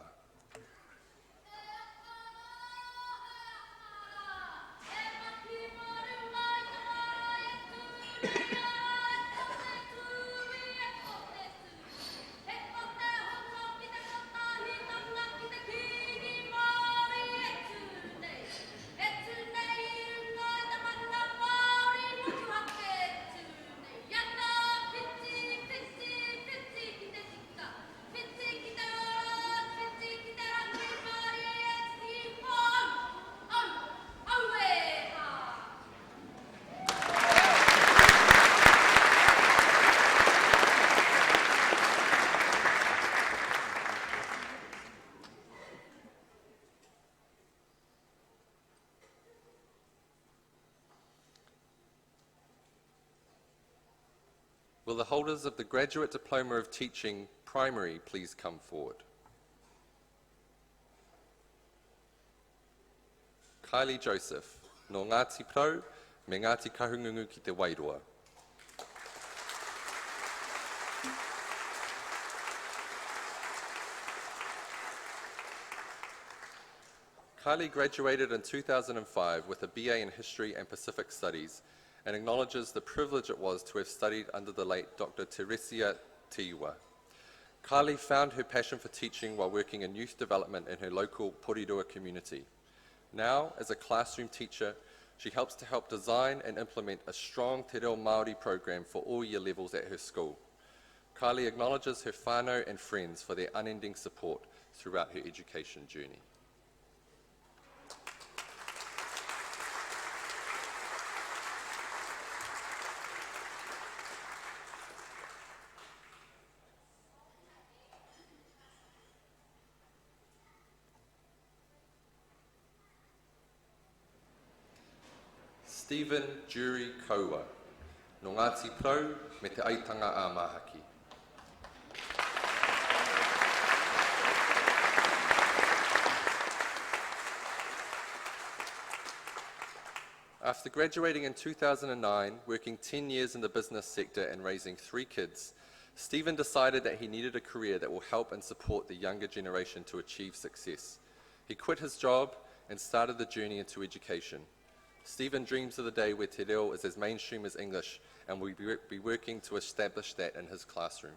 Will the holders of the Graduate Diploma of Teaching Primary please come forward? Kylie Joseph, no Ngāti Pro, me Ngāti Kahungungu ki te Wairoa. Kylie graduated in 2005 with a BA in History and Pacific Studies and acknowledges the privilege it was to have studied under the late Dr. Teresia Tiiwa. Kylie found her passion for teaching while working in youth development in her local Porirua community. Now, as a classroom teacher, she helps design and implement a strong Te Reo Māori program for all year levels at her school. Kylie acknowledges her whānau and friends for their unending support throughout her education journey. Stephen Jury Koua, no Ngāti Prau me te aitanga a Mahaki. After graduating in 2009, working 10 years in the business sector and raising 3 kids, Stephen decided that he needed a career that will help and support the younger generation to achieve success. He quit his job and started the journey into education. Stephen dreams of the day where te reo is as mainstream as English and will be working to establish that in his classroom.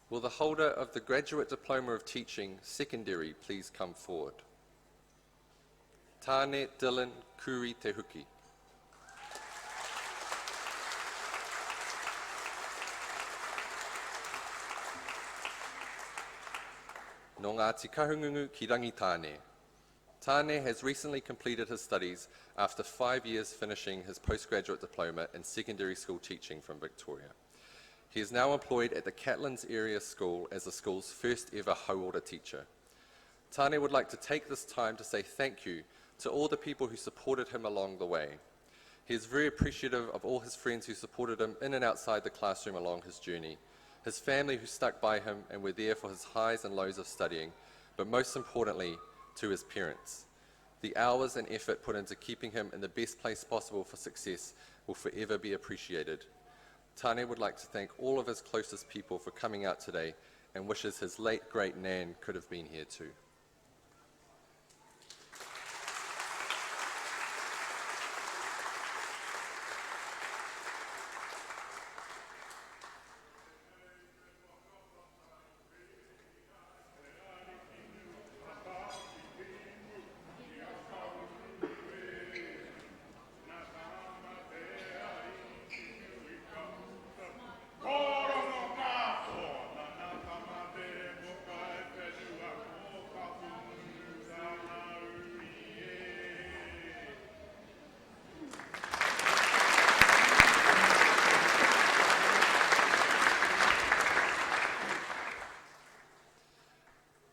Will the holder of the Graduate Diploma of Teaching, Secondary, please come forward? Tāne Dylan Kuri Te Huki. No Ngāti Kahungungu ki rangi Tāne. Tāne has recently completed his studies after 5 years finishing his postgraduate diploma in secondary school teaching from Victoria. He is now employed at the Catlins Area School as the school's first ever hauora teacher. Tāne would like to take this time to say thank you to all the people who supported him along the way. He is very appreciative of all his friends who supported him in and outside the classroom along his journey, his family who stuck by him and were there for his highs and lows of studying, but most importantly, to his parents. The hours and effort put into keeping him in the best place possible for success will forever be appreciated. Tāne would like to thank all of his closest people for coming out today and wishes his late great Nan could have been here too.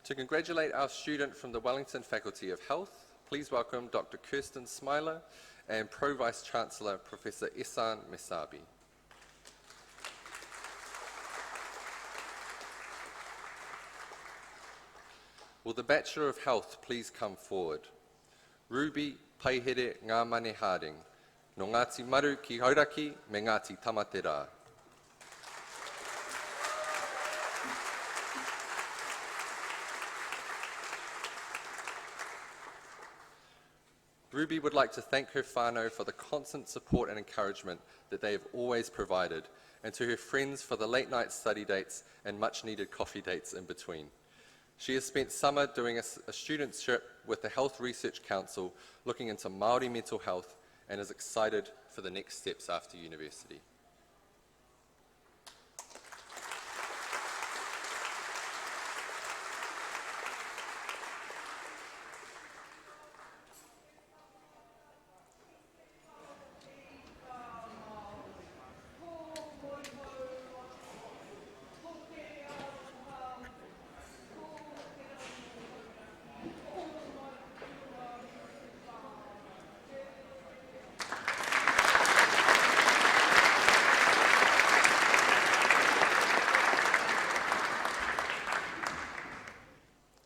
To congratulate our student from the Wellington Faculty of Health, please welcome Dr. Kirsten Smiler and Pro Vice Chancellor Professor Ehsan Mesabi. Will the Bachelor of Health please come forward? Ruby Paihere Ngā Mane Harding, no Ngāti Maru ki Hauraki me Ngāti Tamatera. Ruby would like to thank her whānau for the constant support and encouragement that they have always provided, and to her friends for the late night study dates and much needed coffee dates in between. She has spent summer doing a studentship with the Health Research Council looking into Māori mental health and is excited for the next steps after university.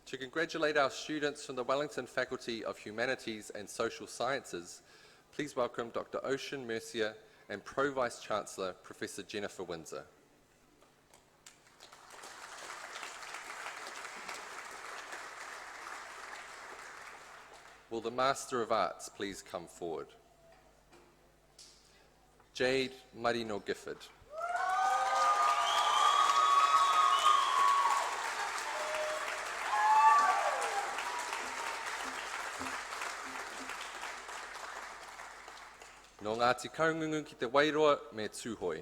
To congratulate our students from the Wellington Faculty of Humanities and Social Sciences, please welcome Dr. Ocean Mercier and Pro Vice Chancellor Professor Jennifer Windsor. Will the Master of Arts please come forward? Jade Marino Gifford. No Ngāti Kaungungu ki te Wairoa me Tūhoi.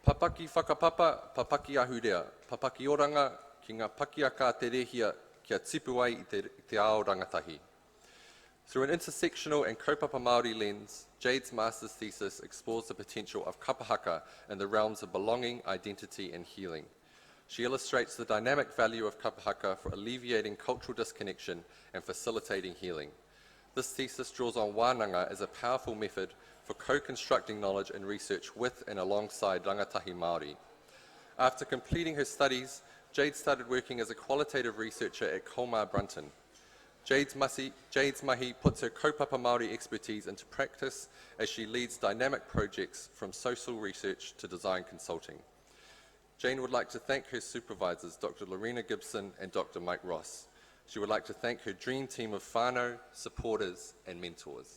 Papaki whakapapa, papaki ahurea, papaki oranga ki ngā pakiaka te rehia kia tipu ai i te ao rangatahi. Through an intersectional and kaupapa Māori lens, Jade's master's thesis explores the potential of kapahaka in the realms of belonging, identity and healing. She illustrates the dynamic value of kapahaka for alleviating cultural disconnection and facilitating healing. This thesis draws on wānanga as a powerful method for co-constructing knowledge and research with and alongside rangatahi Māori. After completing her studies, Jade started working as a qualitative researcher at Colmar Brunton. Jade's mahi puts her kaupapa Māori expertise into practice as she leads dynamic projects from social research to design consulting. Jane would like to thank her supervisors, Dr. Lorena Gibson and Dr. Mike Ross. She would like to thank her dream team of whānau, supporters and mentors.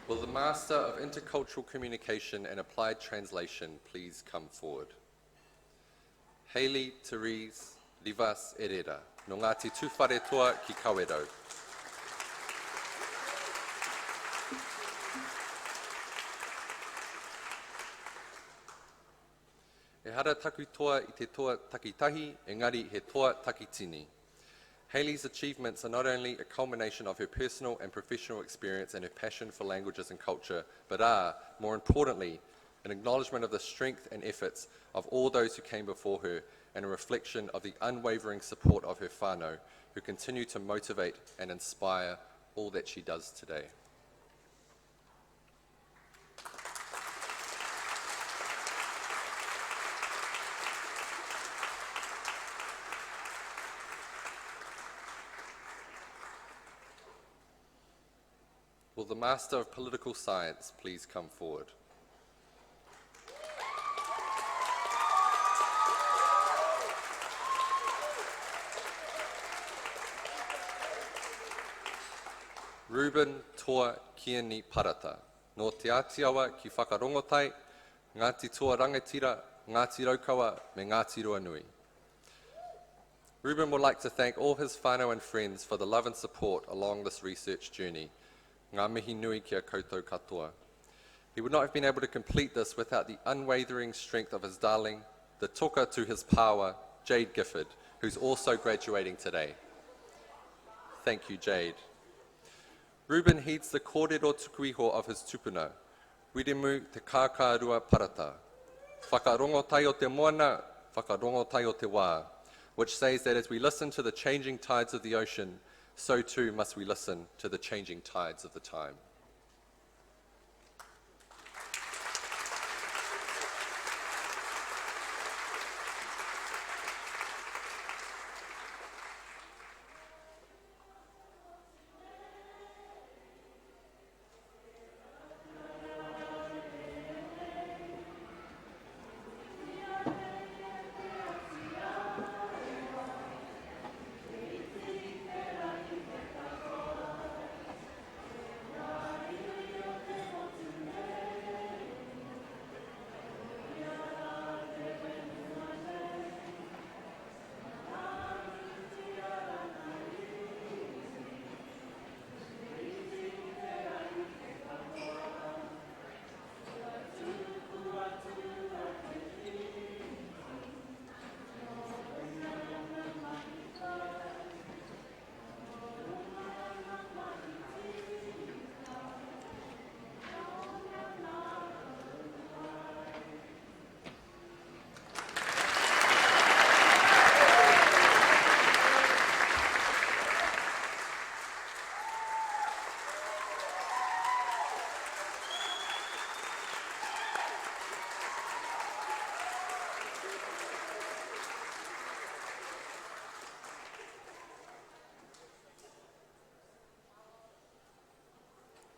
Will the Master of Intercultural Communication and Applied Translation please come forward? Hayley Therese Livas Herrera, no Ngāti Tūwhare Toa ki Kawerau. E hara taku toa I te toa takitahi, engari he toa takitini. Hayley's achievements are not only a culmination of her personal and professional experience and her passion for languages and culture, but are, more importantly, an acknowledgement of the strength and efforts of all those who came before her and a reflection of the unwavering support of her whānau, who continue to motivate and inspire all that she does today. Will the Master of Political Science please come forward? Ruben Toa Kieni Parata, no Te Atiawa ki whakarongotai, Ngāti Toa Rangatira, Ngāti Raukawa, me Ngāti Ruanui. Ruben would like to thank all his whānau and friends for the love and support along this research journey. Ngā mihi nui kia koutou katoa. He would not have been able to complete this without the unwavering strength of his darling, the toka to his pawa, Jade Gifford, who's also graduating today. Thank you, Jade. Ruben heeds the kōrero tukuiho of his tupuna, Wiremu te kākārua parata. Whakarongo tai o te moana, whakarongo tai o te wā, which says that as we listen to the changing tides of the ocean, so too must we listen to the changing tides of the time.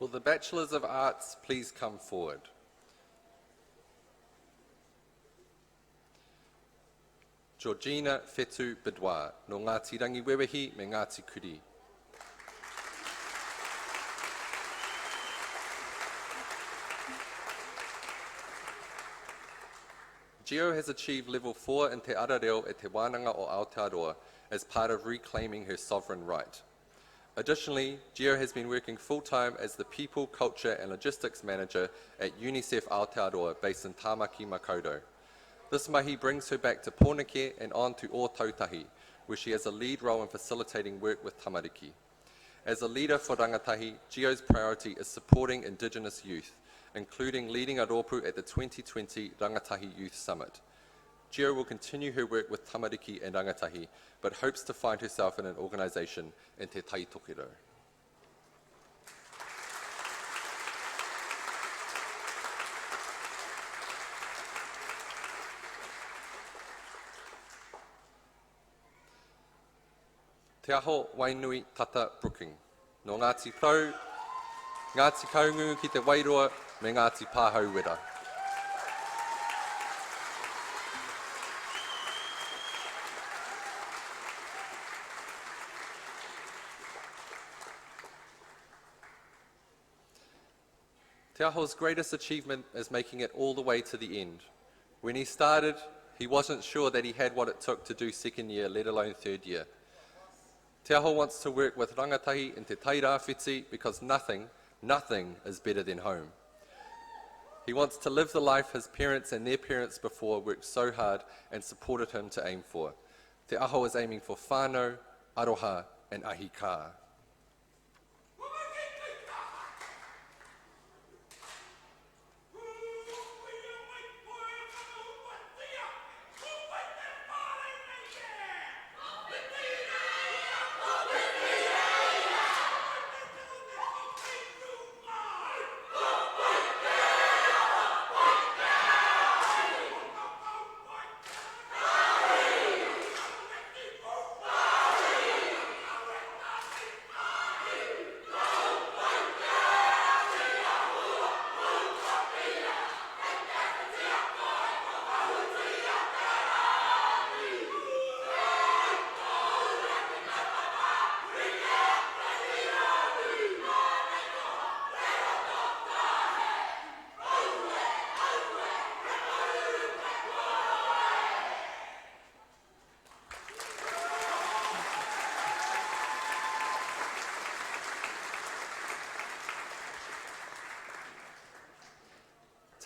Will the Bachelors of Arts please come forward? Georgina Fetu Bidwa, no Ngāti Rangiwewehi me Ngāti Kuri. Geo has achieved level 4 in Te Arareo e Te Wānanga o Aotearoa as part of reclaiming her sovereign right. Additionally, Geo has been working full-time as the People, Culture and Logistics Manager at UNICEF Aotearoa based in Tāmaki, Makaurau. This mahi brings her back to Pōneke and on to O Tautahi, where she has a lead role in facilitating work with tamariki. As a leader for rangatahi, Geo's priority is supporting Indigenous youth, including leading a rōpū at the 2020 Rangatahi Youth Summit. Geo will continue her work with tamariki and rangatahi, but hopes to find herself in an organisation in Te Tai Tokiro. Te aho Wainui Tata Brooking, no Ngāti Prau, Ngāti Kaungu ki te Wairoa, me Ngāti Pāhau Wera. Te aho's greatest achievement is making it all the way to the end. When he started, he wasn't sure that he had what it took to do second year, let alone third year. Te aho wants to work with rangatahi in te tairāwhiti because nothing is better than home. He wants to live the life his parents and their parents before worked so hard and supported him to aim for. Te aho is aiming for whānau, aroha and ahika.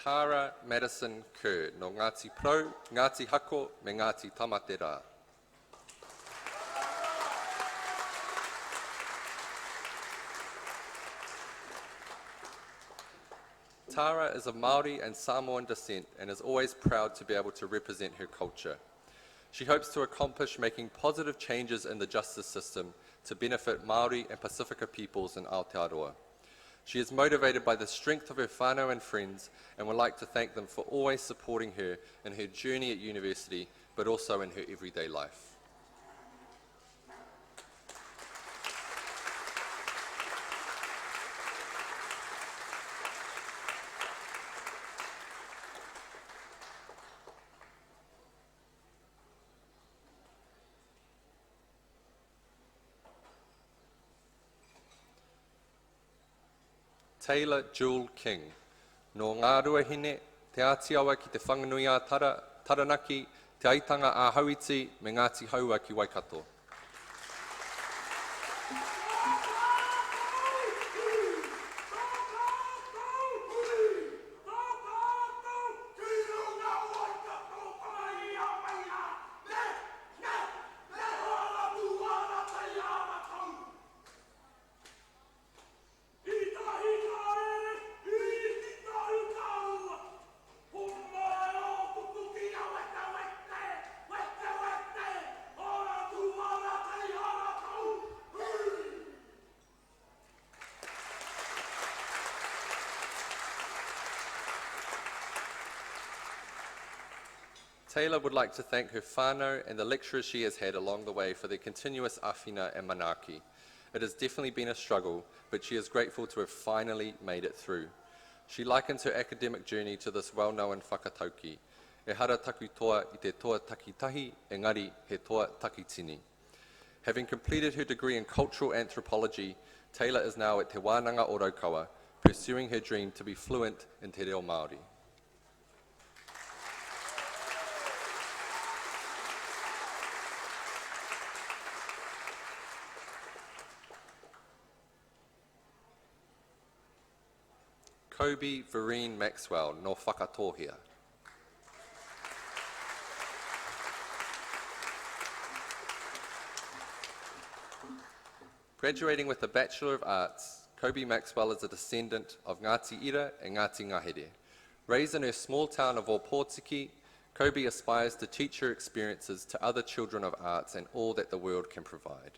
Tara Madison Kerr, no Ngāti Pro, Ngāti Hako, me Ngāti Tamatera. Tara is of Māori and Samoan descent and is always proud to be able to represent her culture. She hopes to accomplish making positive changes in the justice system to benefit Māori and Pasifika peoples in Aotearoa. She is motivated by the strength of her whānau and friends and would like to thank them for always supporting her in her journey at university, but also in her everyday life. Taylor Jewel King, no ngā ruahine, te ātiawa ki te whanganui a Taranaki, te aitanga a Hauiti, me Ngāti Haua ki Waikato. Taylor would like to thank her whānau and the lecturers she has had along the way for their continuous awhina and manaaki. It has definitely been a struggle, but she is grateful to have finally made it through. She likens her academic journey to this well-known whakatauki. E hara taku toa I te toa takitahi, engari he toa takitini. Having completed her degree in cultural anthropology, Taylor is now at Te Wānanga o Raukawa, pursuing her dream to be fluent in te reo Māori. Kobe Vereen Maxwell, no whakatohia. Graduating with a Bachelor of Arts, Kobe Maxwell is a descendant of Ngāti Ira and Ngāti Ngahere. Raised in her small town of Opotiki, Kobe aspires to teach her experiences to other children of arts and all that the world can provide.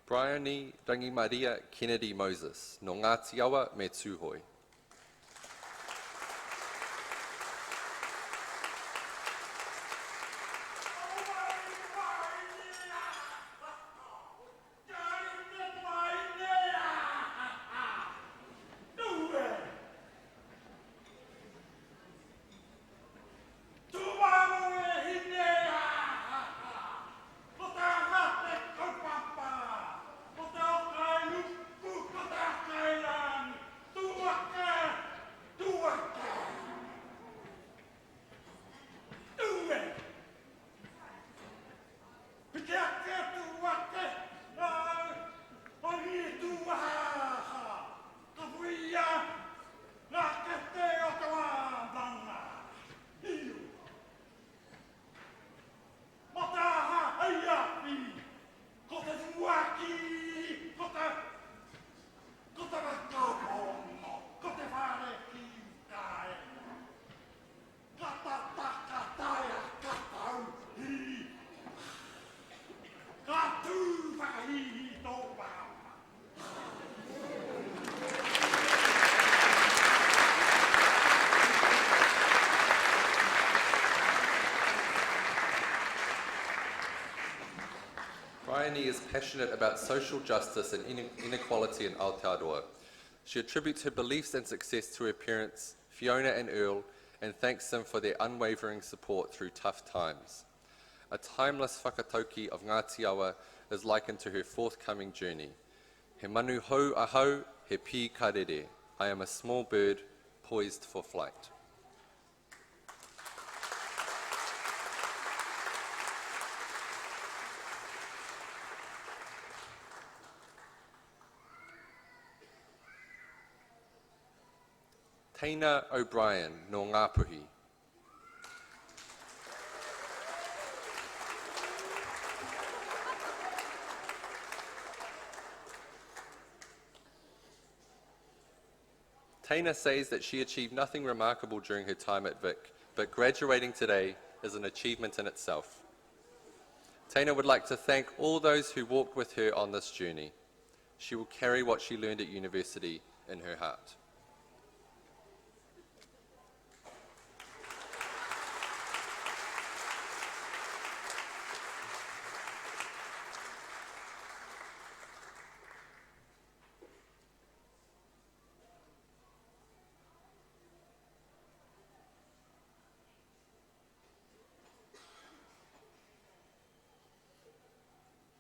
Bryony Rangimaria Kennedy Moses, no Ngāti Awa me Tūhoi. Tua ceremony is passionate about social justice and inequality in Aotearoa. She attributes her beliefs and success to her parents, Fiona and Earl, and thanks them for their unwavering support through tough times. A timeless whakatauki of Ngāti Awa is likened to her forthcoming journey. He manu hou a hau, he pi karere. I am a small bird poised for flight. Taina O'Brien, no Ngāpuhi. Taina says that she achieved nothing remarkable during her time at Vic, but graduating today is an achievement in itself. Taina would like to thank all those who walked with her on this journey. She will carry what she learned at university in her heart.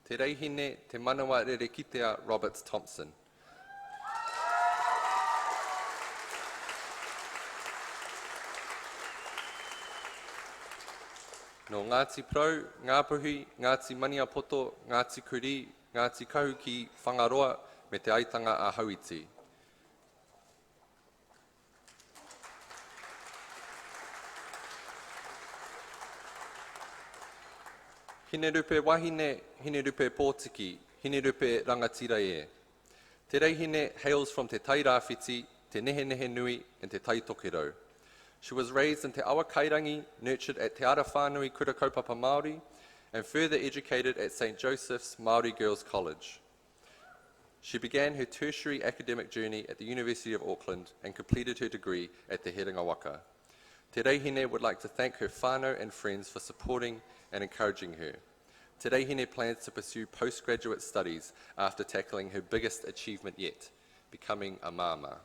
Te reihine te manawa rerekitea Roberts Thompson. No Ngāti Pro, Ngāpuhi, Ngāti Maniapoto, Ngāti Kuri, Ngāti Kahu ki Whangaroa me te aitanga a Hauiti. Hine rupe wahine, hine rupe pōtiki, hine rupe rangatira e. Te reihine hails from te tairāwhiti, te nehe nui, and te taitokero. She was raised in te awa kairangi, nurtured at Te Ara Whānui Kura Kaupapa Māori, and further educated at St. Joseph's Māori Girls' College. She began her tertiary academic journey at the University of Auckland and completed her degree at Te Herenga Waka. Te reihine would like to thank her whānau and friends for supporting and encouraging her. Te reihine plans to pursue postgraduate studies after tackling her biggest achievement yet, becoming a māma.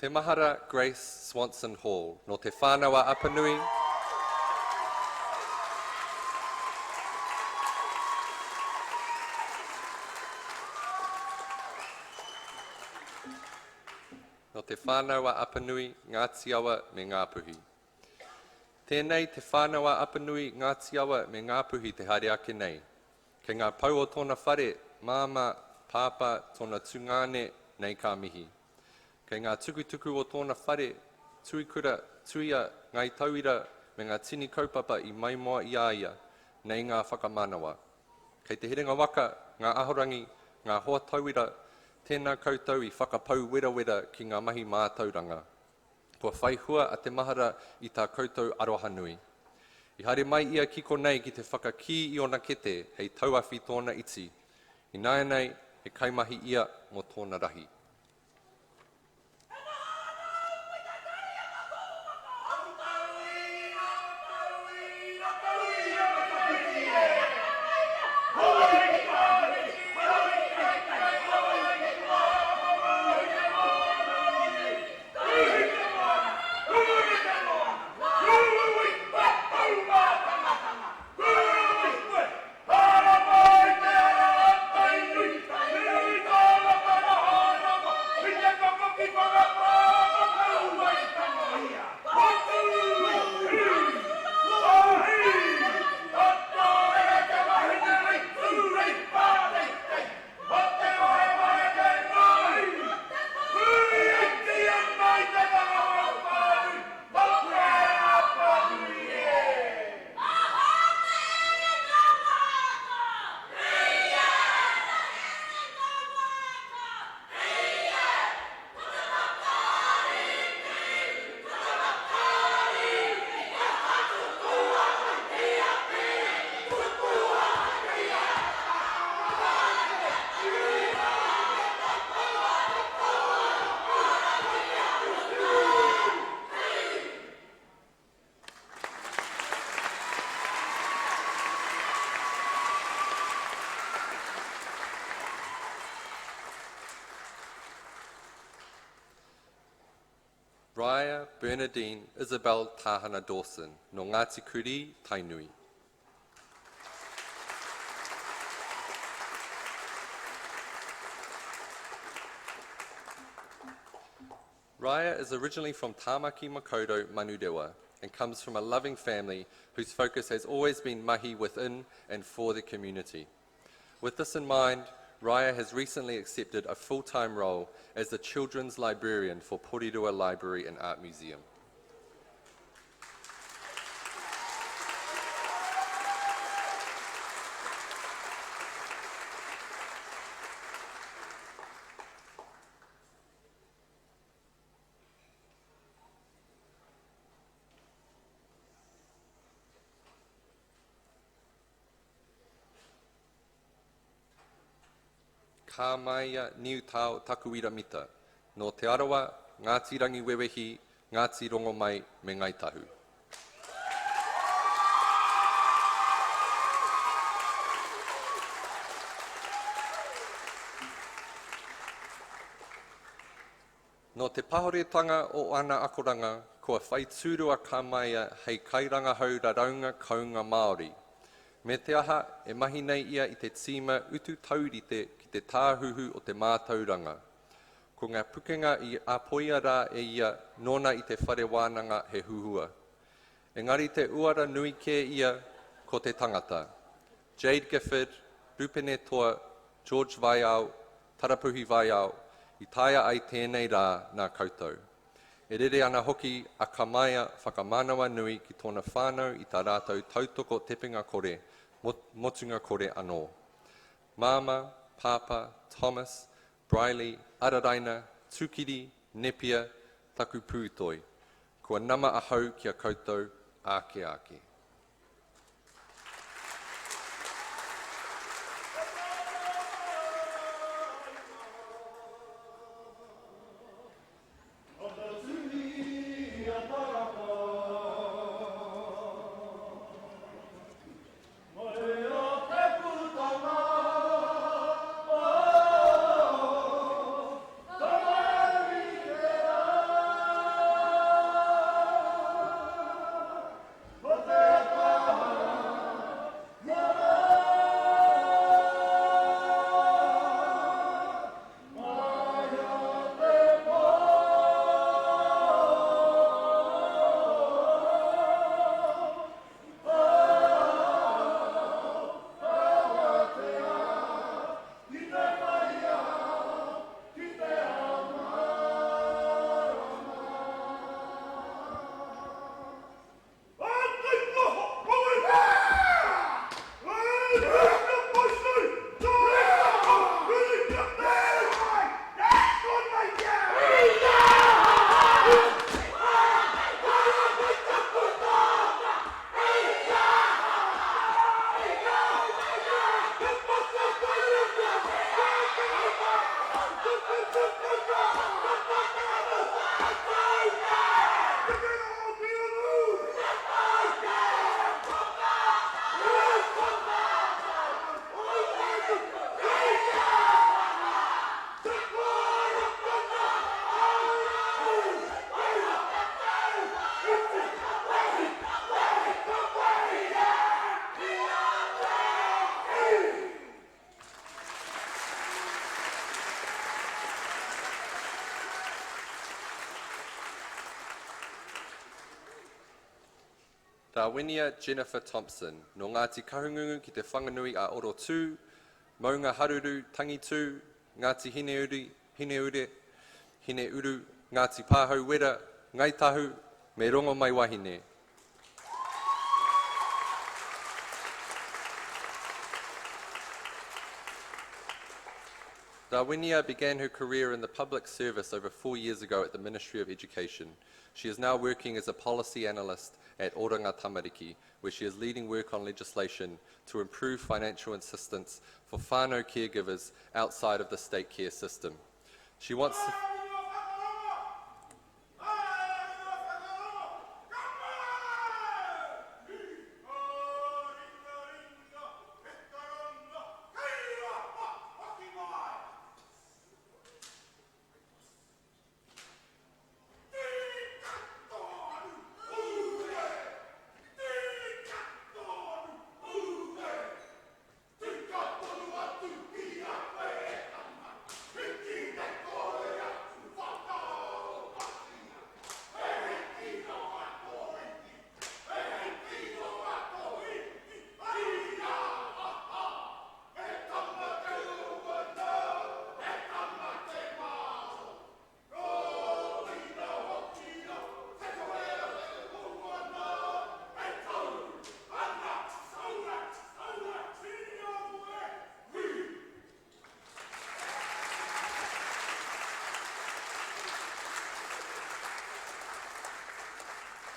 Te Mahara Grace Swanson Hall, no te whānawa Apanui, no te whānawa Apanui, Ngāti Awa me Ngāpuhi. Tēnei te whānawa Apanui, Ngāti Awa me Ngāpuhi te haere ake nei. Kei ngā pau o tōna whare, māma, pāpa, tōna tūngāne, nei kā mihi. Kei ngā tukutuku o tōna whare, tuikura, tuia, ngai tauira, me ngā tini kaupapa i maimoa i aia, nei ngā whakamanawa. Kei te Herenga Waka, ngā ahorangi, ngā hoa tauira, tēnā koutou i whakapau wera ki ngā mahi mātauranga. Kua whaihua a te mahara i tā koutou arohanui. I haere mai ia kiko nei ki te whakaki i ona kete, hei tauawhi tōna iti. I nāia nei, he kaimahi ia mō tōna rahi. Raya Bernadine Isabel Tahana Dawson, no Ngāti Kuri, Tainui. Raya is originally from Tāmaki Makaurau, Manurewa, and comes from a loving family whose focus has always been mahi within and for the community. With this in mind, Raya has recently accepted a full-time role as the Children's Librarian for Porirua Library and Art Museum. Ka maia niu tau takuira mita, no te arawa, Ngāti rangi wewehi, Ngāti rongo mai, me ngai tahu. No te pahoretanga o ana akoranga, kua whai tūrua ka maia hei kairanga hau raraunga kaunga Māori. Me te aha, e mahi nei ia i te tīma utu taurite ki te tāhuhu o te mātauranga. Ko ngā pukenga i apoia rā e ia nona i te whare wānanga he huhua. Engari te uara nui ke ia ko te tangata. Jade Gifford, Rupene Toa, George Vaiau, Tarapuhi Vaiau, i taia ai tēnei rā nā koutou. E rere ana hoki a ka maia whakamanawa nui ki tōna whānau i tā rātou tautoko tepinga kore, motunga kore anō. Mama, Papa, Thomas, Briley, Araraina, Tukiri, Nepia, taku pūtoi. Kua nama ahau ki a koutou, ake ake. Rawenia Jennifer Thompson, no Ngāti Kahungungu ki te whanganui a Oro Tū, Maunga Haruru, Tangi Tū, Ngāti Hine Uru, Ngāti Pāhau Wera, Ngai Tahu, me rongo mai wahine. Rawenia began her career in the public service over 4 years ago at the Ministry of Education. She is now working as a policy analyst at Oranga Tamariki, where she is leading work on legislation to improve financial assistance for whānau caregivers outside of the state care system. She wants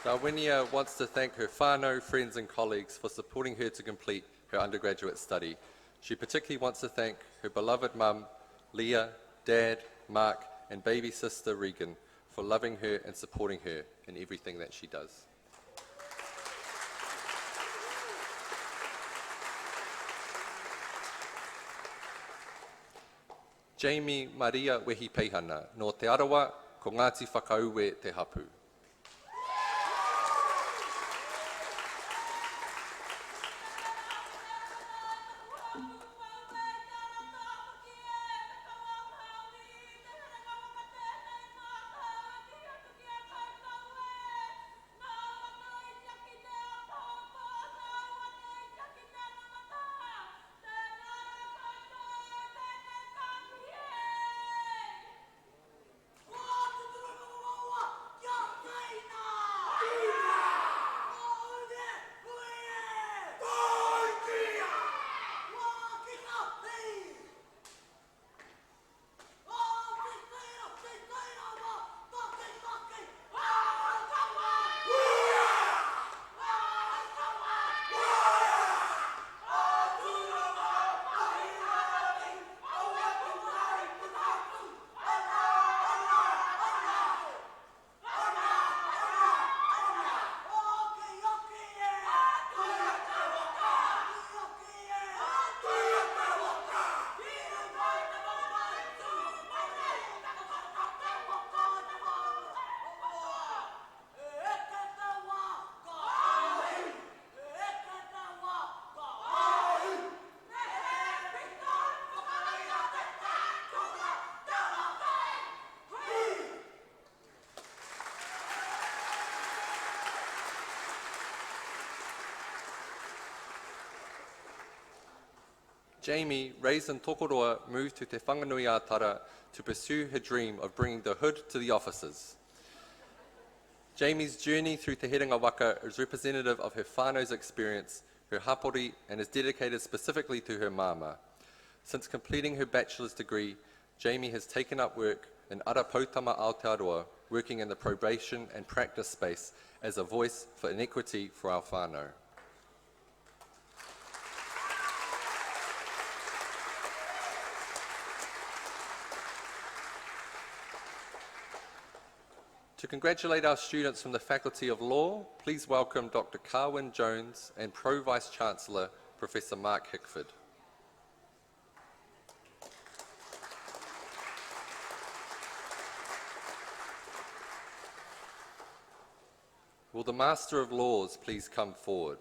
Dawinia wants to thank her whānau, friends and colleagues for supporting her to complete her undergraduate study. She particularly wants to thank her beloved mum, Leah, dad, Mark and baby sister Regan for loving her and supporting her in everything that she does. Jamie Maria Wehi Peihana, no Te Arawa, ko Ngāti Whakauwe Te Hapu. Jamie, raised in Tokoroa, moved to Te Whanganui Atara to pursue her dream of bringing the hood to the offices. Jamie's journey through Te Herenga Waka is representative of her whānau's experience, her hapori, and is dedicated specifically to her mama. Since completing her bachelor's degree, Jamie has taken up work in Ara Pautama Aotearoa, working in the probation and practice space as a voice for inequity for our whānau. To congratulate our students from the Faculty of Law, please welcome Dr. Carwyn Jones and Pro Vice Chancellor, Professor Mark Hickford. Will the Master of Laws please come forward?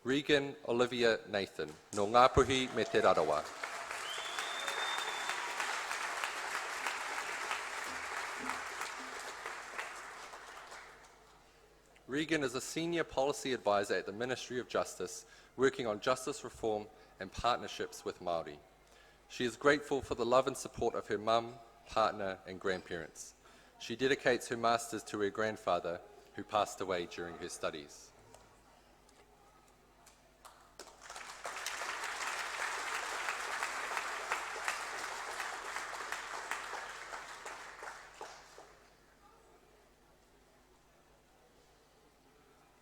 Regan Olivia Nathan, no Ngāpuhi me te Rarawa. Regan is a senior policy advisor at the Ministry of Justice, working on justice reform and partnerships with Māori. She is grateful for the love and support of her mum, partner and grandparents. She dedicates her masters to her grandfather, who passed away during her studies.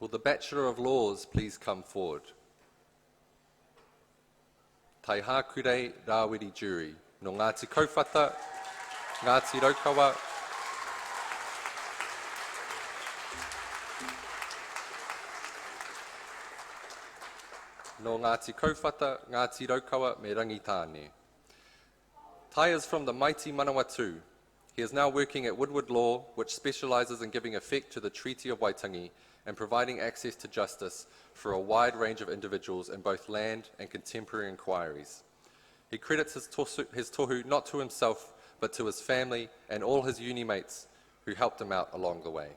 Will the Bachelor of Laws please come forward? Tai Hākure Rāwiri Jury, no Ngāti Kauwhata, Ngāti Raukawa, no Ngāti Kauwhata, Ngāti Raukawa me Rangitāne. Tai is from the mighty Manawatu. He is now working at Woodward Law, which specialises in giving effect to the Treaty of Waitangi and providing access to justice for a wide range of individuals in both land and contemporary inquiries. He credits his tohu not to himself, but to his family and all his uni mates who helped him out along the way.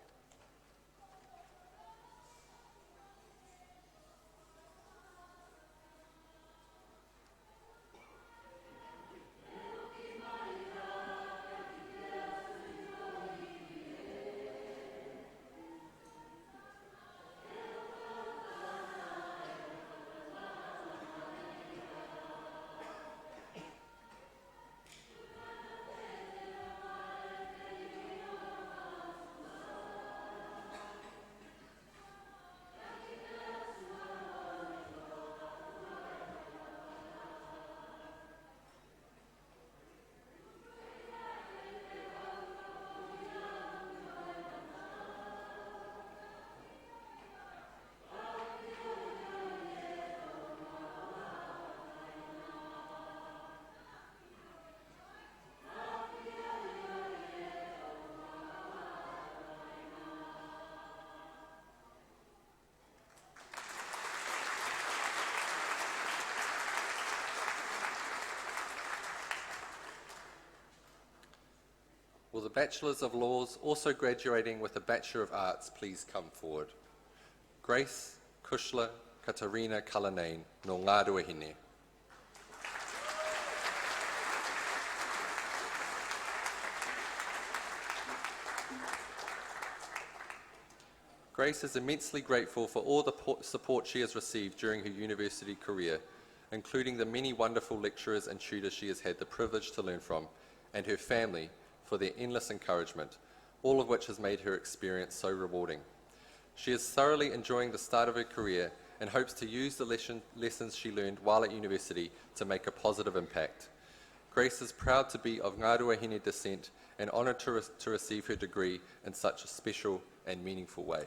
Bachelors of Laws also graduating with a Bachelor of Arts, please come forward. Grace Kushla Katarina Kalanain, no Ngā Ruahine. Grace is immensely grateful for all the support she has received during her university career, including the many wonderful lecturers and tutors she has had the privilege to learn from, and her family for their endless encouragement, all of which has made her experience so rewarding. She is thoroughly enjoying the start of her career and hopes to use the lessons she learned while at university to make a positive impact. Grace is proud to be of Ngā Ruahine descent and honoured to receive her degree in such a special and meaningful way.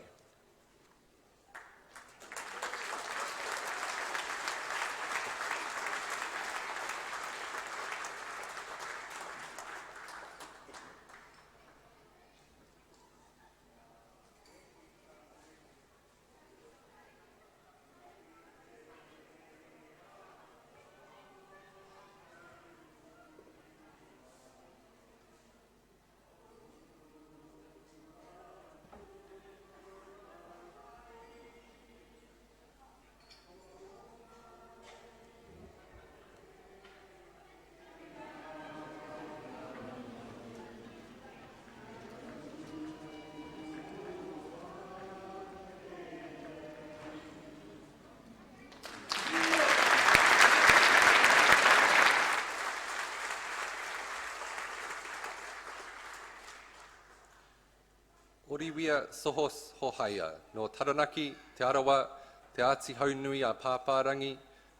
Oriwia sohos hohaia, no Taranaki, Te Arawa, Te Āti Haunui a Pāpārangi,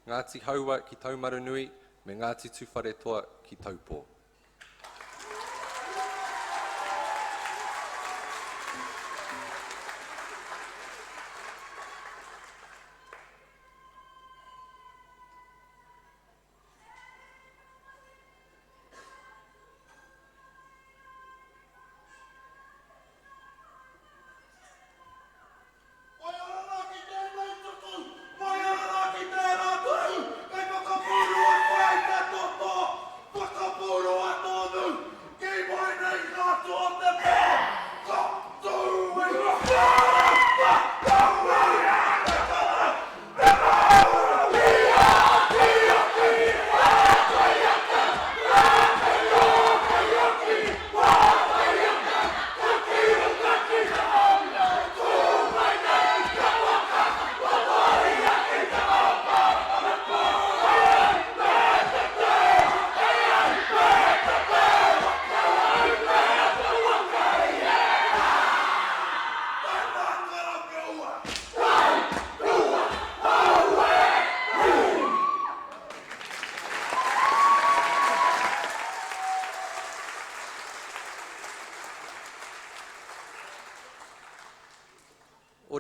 Ngāti Haua ki Taumarunui, me Ngāti Tuwharetoa ki Taupo.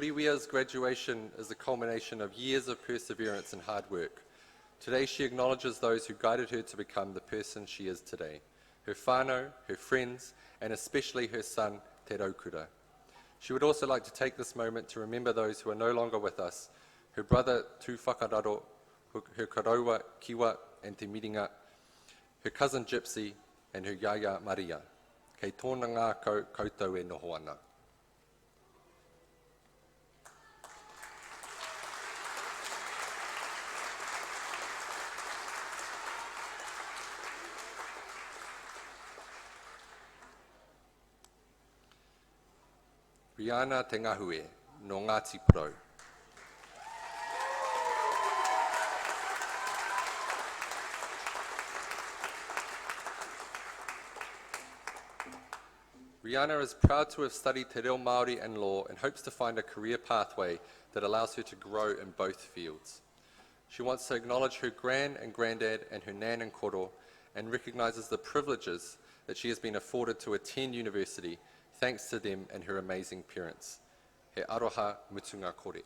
Oriwia's graduation is the culmination of years of perseverance and hard work. Today she acknowledges those who guided her to become the person she is today, her whānau, her friends, and especially her son, Te Raukura. She would also like to take this moment to remember those who are no longer with us, her brother Tu Whakararo, her karaua Kiwa and Te Miringa, her cousin Gypsy, and her yaya Maria. Kei tōna ngā koutou e noho ana. Riana te ngahue, no Ngāti Porou. Riana is proud to have studied Te Reo Māori and law and hopes to find a career pathway that allows her to grow in both fields. She wants to acknowledge her gran and granddad and her nan and koro and recognises the privileges that she has been afforded to attend university thanks to them and her amazing parents. He aroha mutunga kore.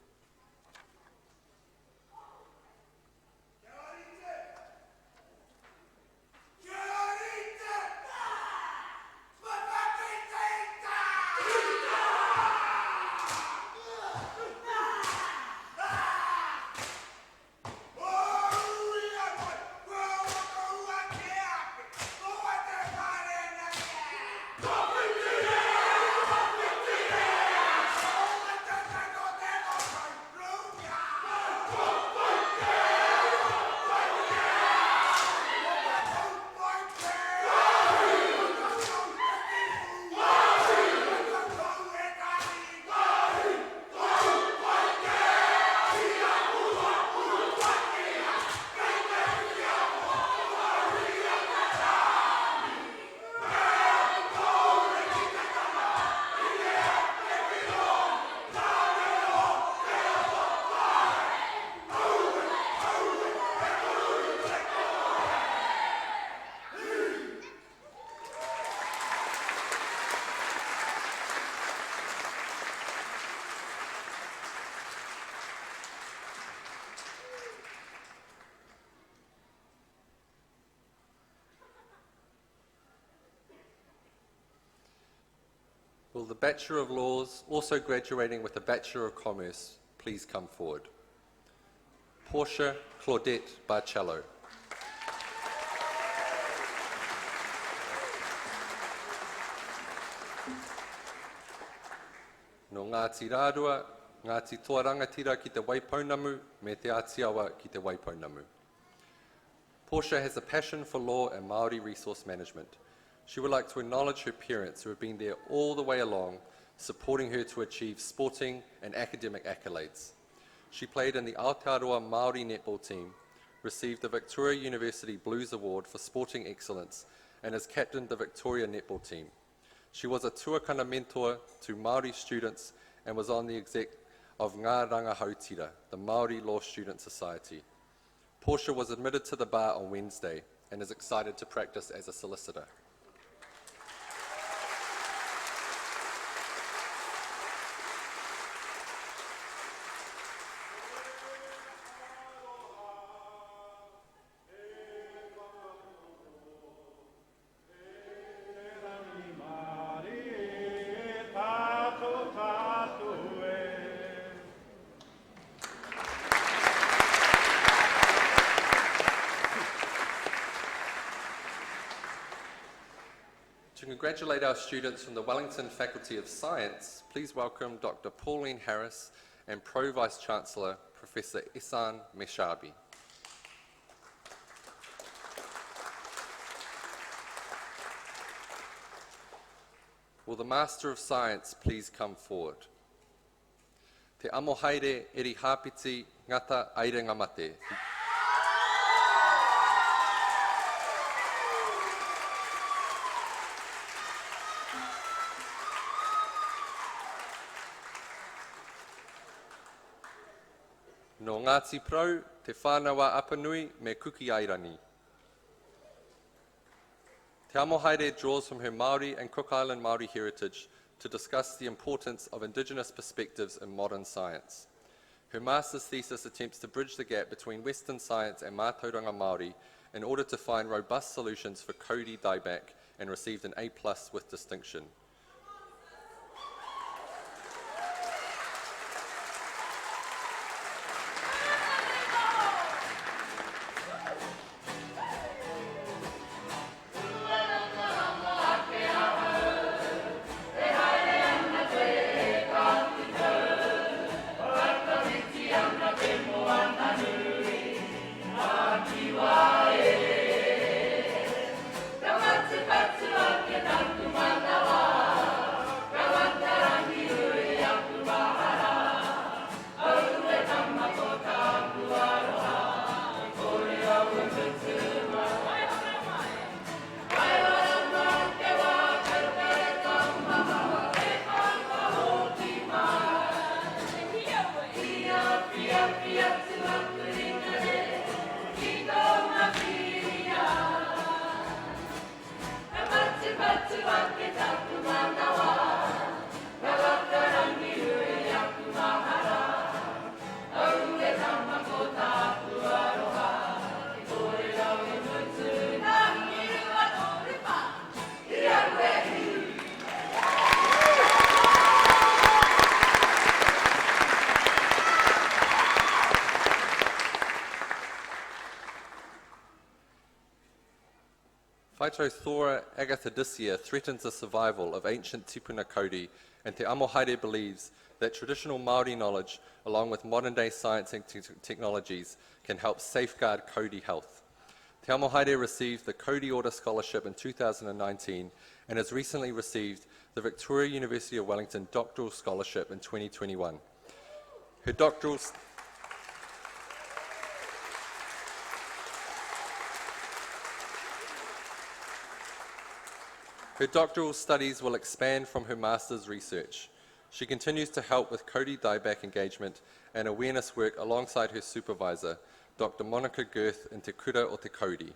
Go! Will the Bachelor of Laws, also graduating with a Bachelor of Commerce, please come forward? Portia Claudette Barcello. No Ngāti Rārua, Ngāti Toa Rangatira ki te Waipounamu, me te Ātiawa ki te Waipounamu. Portia has a passion for law and Māori resource management. She would like to acknowledge her parents who have been there all the way along, supporting her to achieve sporting and academic accolades. She played in the Aotearoa Māori netball team, received the Victoria University Blues Award for sporting excellence, and has captained the Victoria netball team. She was a tuakana mentor to Māori students and was on the exec of Ngā Ranga Hautira, the Māori Law Student Society. Portia was admitted to the bar on Wednesday and is excited to practice as a solicitor. To congratulate our students from the Wellington Faculty of Science, please welcome Dr. Pauline Harris and Pro Vice Chancellor Professor Ihsan Meshabi. Will the Master of Science please come forward? Te amo haere eri hāpiti ngata airenga mate. No Ngāti Prau, te whānawa apanui me kuki airani. Te amo haere draws from her Māori and Cook Island Māori heritage to discuss the importance of Indigenous perspectives in modern science. Her master's thesis attempts to bridge the gap between Western science and mātauranga Māori in order to find robust solutions for kauri dieback, and received an A+ with distinction. Phytothora agathidicea threatens the survival of ancient tipuna kauri, and Te Amo Haere believes that traditional Māori knowledge, along with modern-day science and technologies, can help safeguard kauri health. Te Amo Haere received the Kauri Order Scholarship in 2019 and has recently received the Victoria University of Wellington Doctoral Scholarship in 2021. Her doctoral studies will expand from her master's research. She continues to help with kauri dieback engagement and awareness work alongside her supervisor, Dr. Monica Girth in Te Kura o Te Kauri.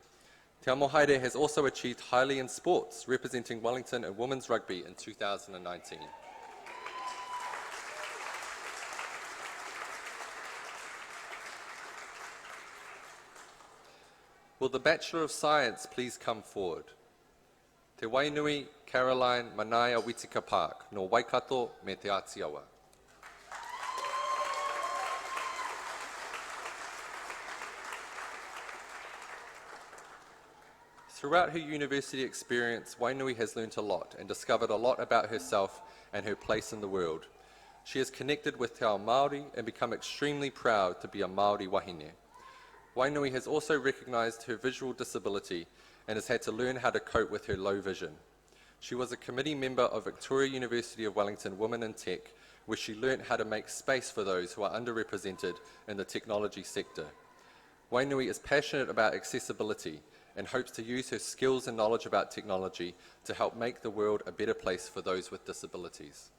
Te Amo Haere has also achieved highly in sports, representing Wellington in women's rugby in 2019. Will the Bachelor of Science please come forward? Te Wainui Caroline Manaia Witika Park, no Waikato me te Atiawa. Throughout her university experience, Wainui has learnt a lot and discovered a lot about herself and her place in the world. She has connected with Te Ao Māori and become extremely proud to be a Māori wahine. Wainui has also recognised her visual disability and has had to learn how to cope with her low vision. She was a committee member of Victoria University of Wellington Women in Tech, where she learnt how to make space for those who are underrepresented in the technology sector. Wainui is passionate about accessibility and hopes to use her skills and knowledge about technology to help make the world a better place for those with disabilities.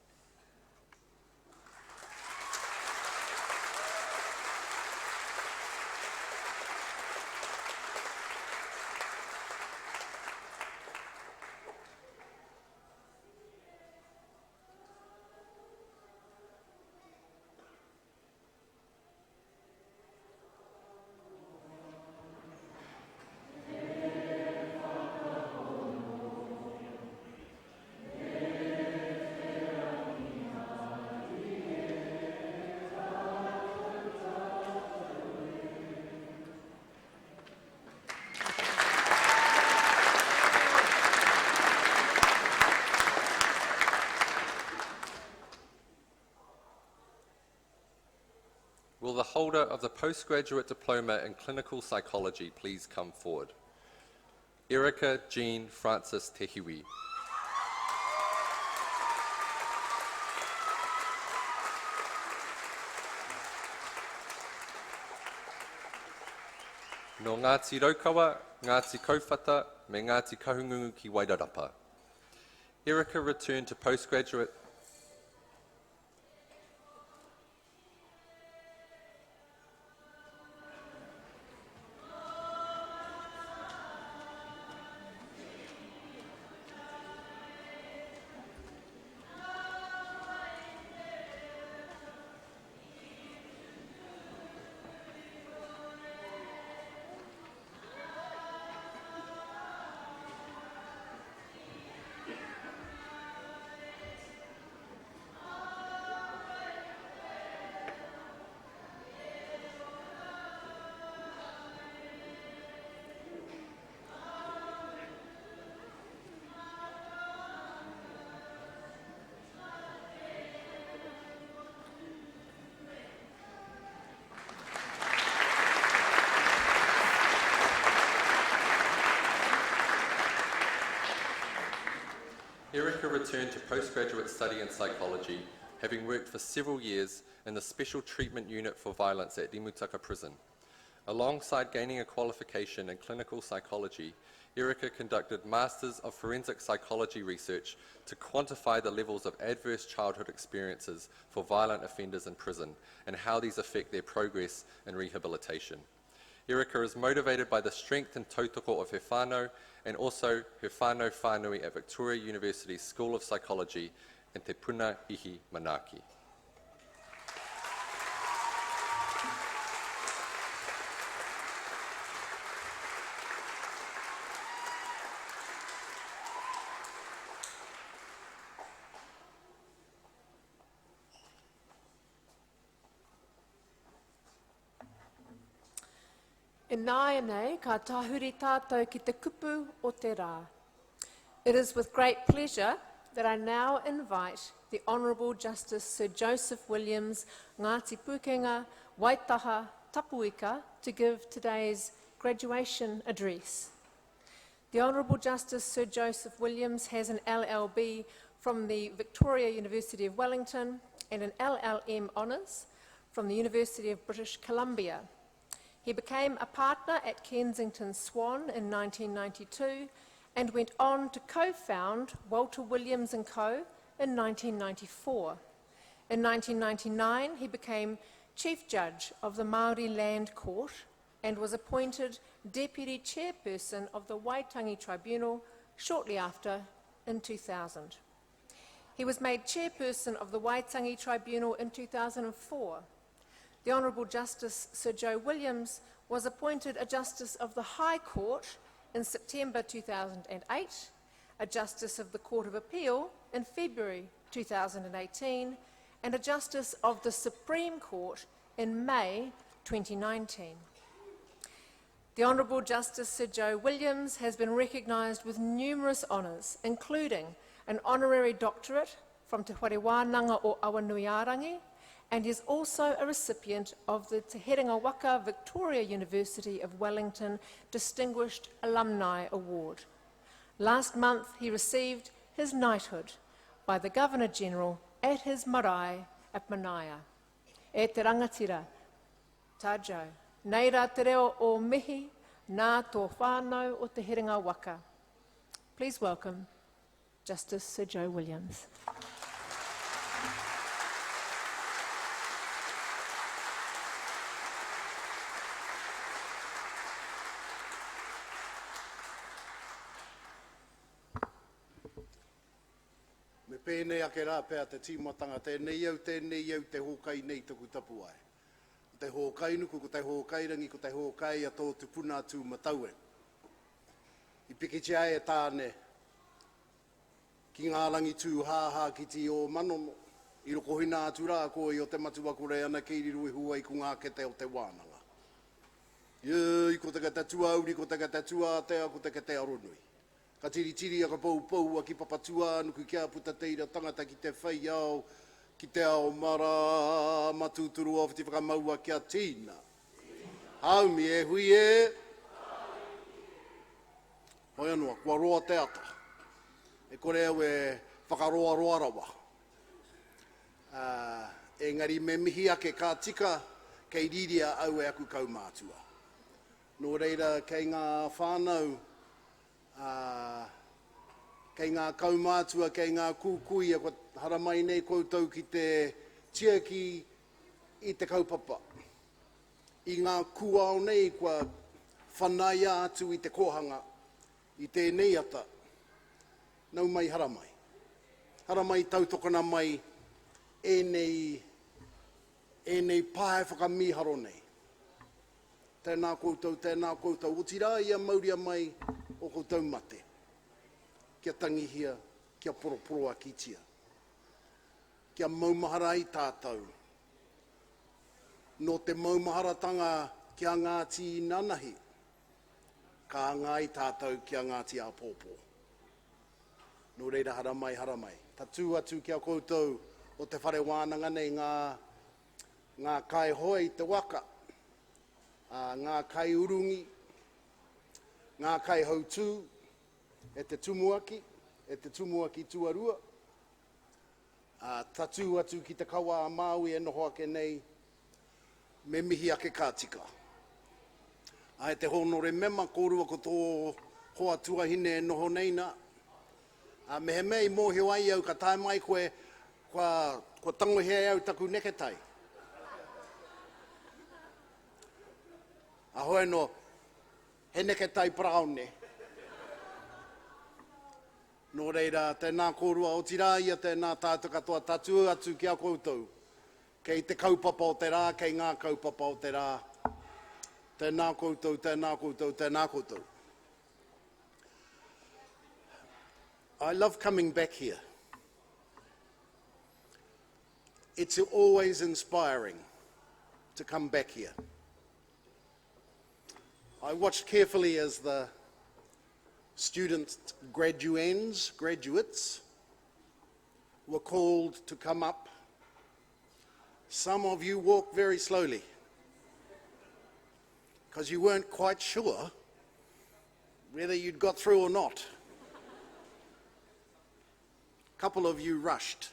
Will the holder of the postgraduate diploma in clinical psychology please come forward? Erica Jean Francis Tehiwi. No Ngāti Raukawa, Ngāti Kauwhata, me Ngāti Kahungungu ki Wairarapa. Erica returned to postgraduate Erica returned to postgraduate study in psychology, having worked for several years in the Special Treatment Unit for Violence at Rimutaka Prison. Alongside gaining a qualification in clinical psychology, Erica conducted Masters of Forensic Psychology research to quantify the levels of adverse childhood experiences for violent offenders in prison and how these affect their progress in rehabilitation. Erica is motivated by the strength and tautoko of her whānau and also her whānau whānui at Victoria University School of Psychology in Te Puna Ihi Manaki. E nāia nei, ka tahuri tātou ki te kupu o te rā. It is with great pleasure that I now invite the Honourable Justice Sir Joseph Williams, Ngāti Pūkenga, Waitaha, Tapuika, to give today's graduation address. The Honourable Justice Sir Joseph Williams has an LLB from the Victoria University of Wellington and an LLM Honours from the University of British Columbia. He became a partner at Kensington Swan in 1992 and went on to co-found Walter Williams & Co. in 1994. In 1999, he became Chief Judge of the Māori Land Court and was appointed Deputy Chairperson of the Waitangi Tribunal shortly after in 2000. He was made Chairperson of the Waitangi Tribunal in 2004. The Honourable Justice Sir Joe Williams was appointed a Justice of the High Court in September 2008, a Justice of the Court of Appeal in February 2018, and a Justice of the Supreme Court in May 2019. The Honourable Justice Sir Joe Williams has been recognised with numerous honours, including an honorary doctorate from Te Whare Wānanga o Awanuiarangi, and is also a recipient of the Te Herenga Waka Victoria University of Wellington Distinguished Alumni Award. Last month, he received his knighthood by the Governor-General at his marae at Manaia. E te rangatira, tā Joe. Nei rā te reo o mihi, nā tō whānau o te Herenga Waka. Please welcome Justice Sir Joe Williams. Me pēnei ake rā pēr te tīmatanga, tēnei au te hōkai nei tuku tapu ai. Te hōkai nuku, ko te hōkai rangi, ko te hōkai a tō tupuna tū mataue. I pikiti ai e tāne, ki ngā rangi tū hāhā ki ti o manono, i roko hina atu rā ko i o te matua kore ana ki riru i huai ku ngā kete o te wānanga. Iei, ko te katatua auri, ko te katatua atea, ko te kate aronui. Ka tiri a ka pou a ki papatua nuku kia puta teira tangata ki te whai au, ki te ao mara matuturu o whiti whakamaua kia tīna. Haumi e hui e. Hoi anua, kua roa te ata. E kore au e whakaroa rawa. Engari me mihi ake ka tika, kei riria au e aku kaumātua. Nō reira, kei ngā whānau, kei ngā kaumātua, kei ngā kūkui, a haramai nei koutou ki te tiaki i te kaupapa. I ngā kuao nei kua whanai atu i te kohanga, i te nei ata, nau mai haramai. Haramai tautokana mai e nei pae whakamiharo nei. Tēnā koutou, o tira ia mauria mai o koutou mate. Kia tangihia, kia poroporo a kitia. Kia maumahara i tātou. No te maumaharatanga kia Ngāti Nanahi, ka ngā i tātou kia Ngāti Apōpō. No reira haramai. Ta tū atu kia koutou o te whare wānanga nei ngā kai hoi te waka, ngā kai urungi, ngā kai hautū, e te tumuaki tuarua. Tatu atu ki te kawa a Māui e noho ake nei, me mihi ake kātika. Ai te honore mema kōrua ko tō hoa tuahine e noho nei nā. Me he mei mōhio ai au ka tae mai koe kua tangohe au taku neketai. Ahoe no, he neketai praone. Nō reira, tēnā kōrua o tira ia tēnā tātou katoa tatu atu kia koutou. Kei te kaupapa o te rā, kei ngā kaupapa o te rā. Tēnā koutou. I love coming back here. It's always inspiring to come back here. I watched carefully as the graduates, were called to come up. Some of you walked very slowly because you weren't quite sure whether you'd got through or not. A couple of you rushed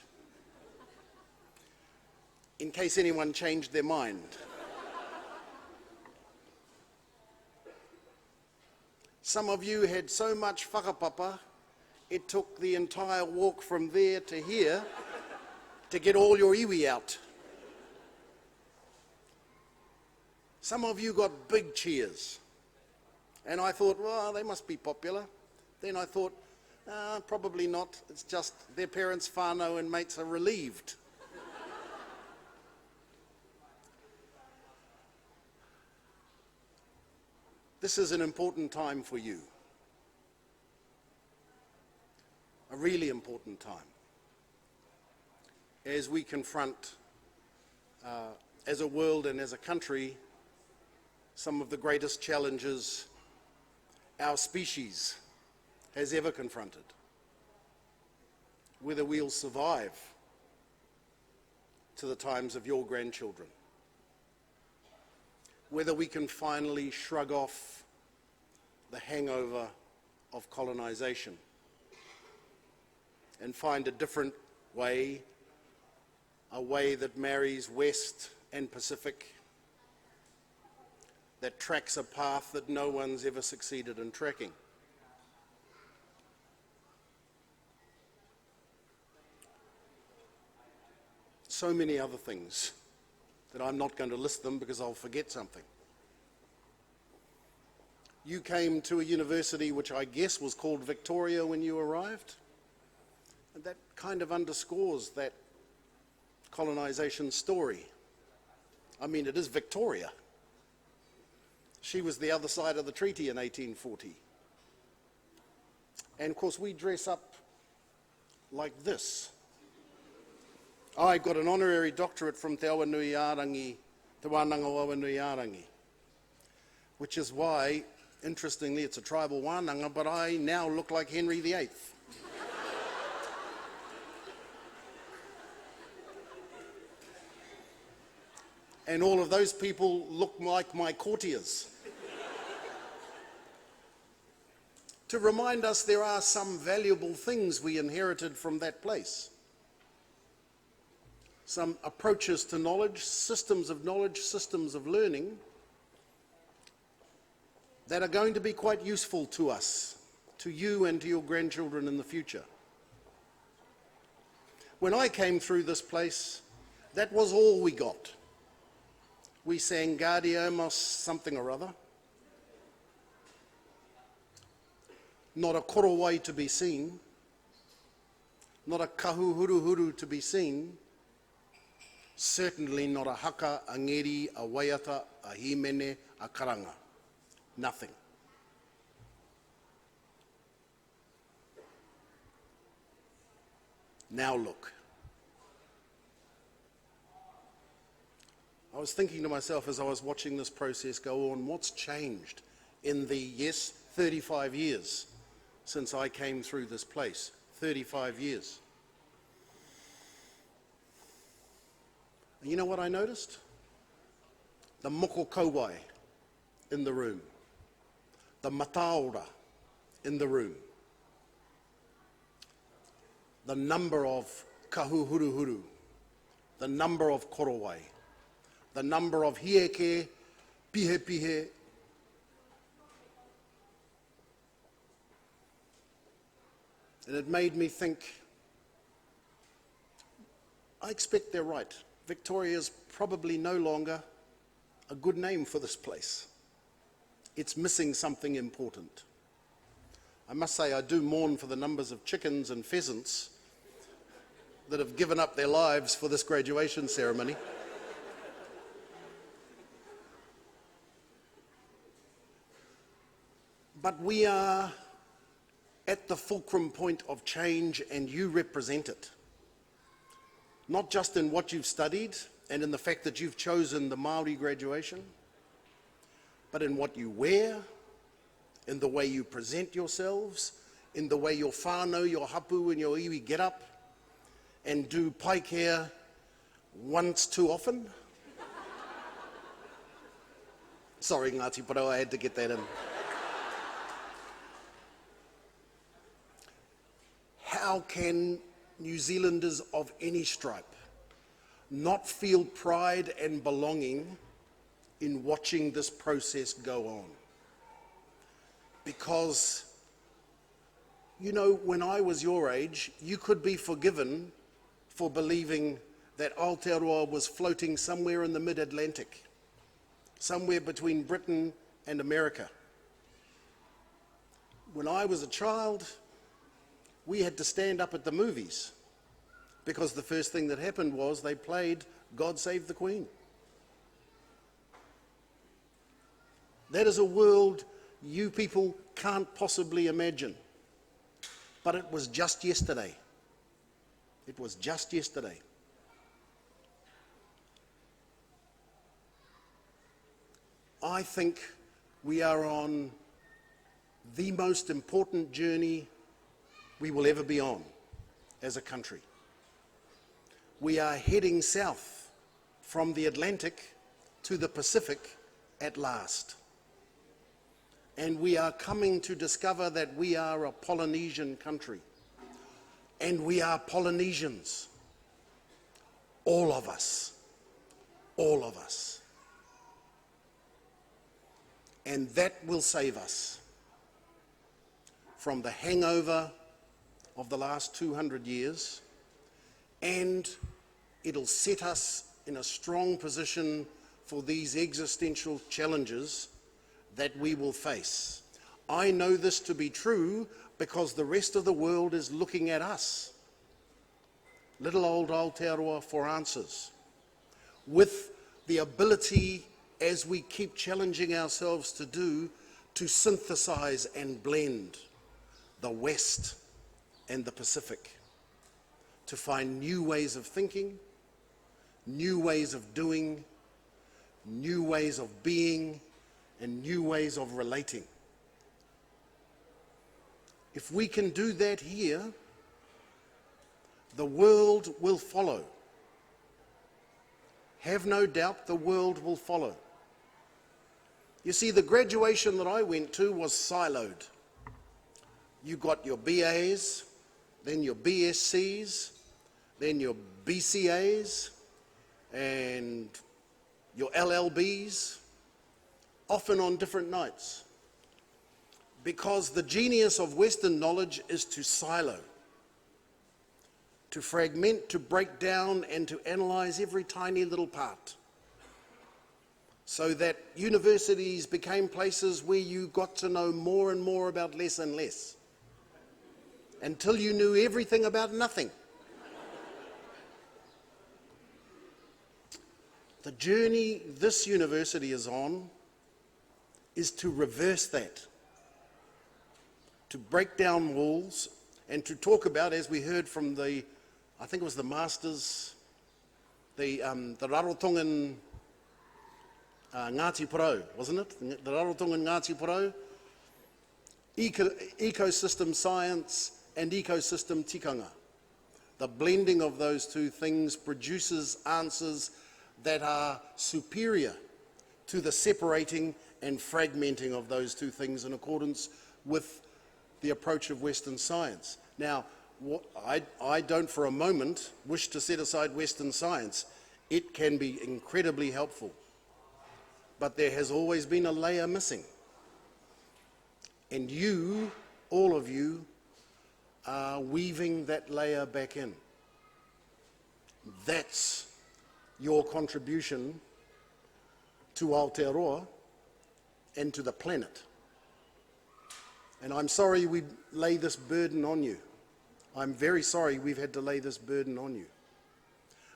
in case anyone changed their mind. Some of you had so much whakapapa, it took the entire walk from there to here to get all your iwi out. Some of you got big cheers. And I thought, well, they must be popular. Then I thought, probably not. It's just their parents, whānau and mates are relieved. This is an important time for you. really important time as we confront, as a world and as a country, some of the greatest challenges our species has ever confronted. Whether we'll survive to the times of your grandchildren. Whether we can finally shrug off the hangover of colonization and find a different way, a way that marries West and Pacific, that tracks a path that no one's ever succeeded in tracking. So many other things that I'm not going to list them because I'll forget something. You came to a university which I guess was called Victoria when you arrived, and that kind of underscores that colonization story. I mean, it is Victoria. She was the other side of the treaty in 1840. And of course we dress up like this. I got an honorary doctorate from Te Awanuiarangi, Te Wānanga o Awanuiarangi, which is why, interestingly, it's a tribal wānanga, but I now look like Henry VIII. And all of those people look like my courtiers. To remind us there are some valuable things we inherited from that place. Some approaches to knowledge, systems of learning that are going to be quite useful to us, to you and to your grandchildren in the future. When I came through this place, that was all we got. We sang Gaudiomos something or other. Not a korowai to be seen, not a kahuhuruhuru to be seen, certainly not a haka, a ngeri, a waiata, a himene, a karanga. Nothing. Now look. I was thinking to myself as I was watching this process go on, what's changed in the, yes, 35 years since I came through this place? 35 years. And you know what I noticed? The moko kauai in the room. The mataora in the room. The number of kahuhuruhuru. The number of korowai. The number of hieke, pihe. And it made me think, I expect they're right. Victoria is probably no longer a good name for this place. It's missing something important. I must say I do mourn for the numbers of chickens and pheasants that have given up their lives for this graduation ceremony. But we are at the fulcrum point of change, and you represent it. Not just in what you've studied and in the fact that you've chosen the Māori graduation, but in what you wear, in the way you present yourselves, in the way your whānau, your hapu and your iwi get up and do paikea once too often. Sorry, Ngāti Porou, I had to get that in. How can New Zealanders of any stripe not feel pride and belonging in watching this process go on? Because, you know, when I was your age, you could be forgiven for believing that Aotearoa was floating somewhere in the mid-Atlantic, somewhere between Britain and America. When I was a child, we had to stand up at the movies because the first thing that happened was they played God Save the Queen. That is a world you people can't possibly imagine. But it was just yesterday. It was just yesterday. I think we are on the most important journey we will ever be on as a country. We are heading south from the Atlantic to the Pacific at last. And we are coming to discover that we are a Polynesian country. And we are Polynesians. All of us. All of us. And that will save us from the hangover of the last 200 years, and it'll set us in a strong position for these existential challenges that we will face. I know this to be true because the rest of the world is looking at us, little old Aotearoa, for answers, with the ability, as we keep challenging ourselves to do, to synthesize and blend the West and the Pacific, to find new ways of thinking, new ways of doing, new ways of being, and new ways of relating. If we can do that here, the world will follow. Have no doubt the world will follow. You see, the graduation that I went to was siloed. You got your BAs, then your BScs, then your BCAs, and your LLBs, often on different nights. Because the genius of Western knowledge is to silo, to fragment, to break down, and to analyze every tiny little part. So that universities became places where you got to know more and more about less and less, until you knew everything about nothing. The journey this university is on is to reverse that, to break down walls, and to talk about, as we heard from the, I think it was the masters, the Rarotongan Ngāti Porou, wasn't it? The Rarotongan Ngāti Porou, ecosystem science and ecosystem tikanga. The blending of those two things produces answers that are superior to the separating and fragmenting of those two things in accordance with the approach of Western science. Now, I don't for a moment wish to set aside Western science. It can be incredibly helpful. But there has always been a layer missing. And you, all of you, are weaving that layer back in. That's your contribution to Aotearoa and to the planet. And I'm sorry we lay this burden on you. I'm very sorry we've had to lay this burden on you.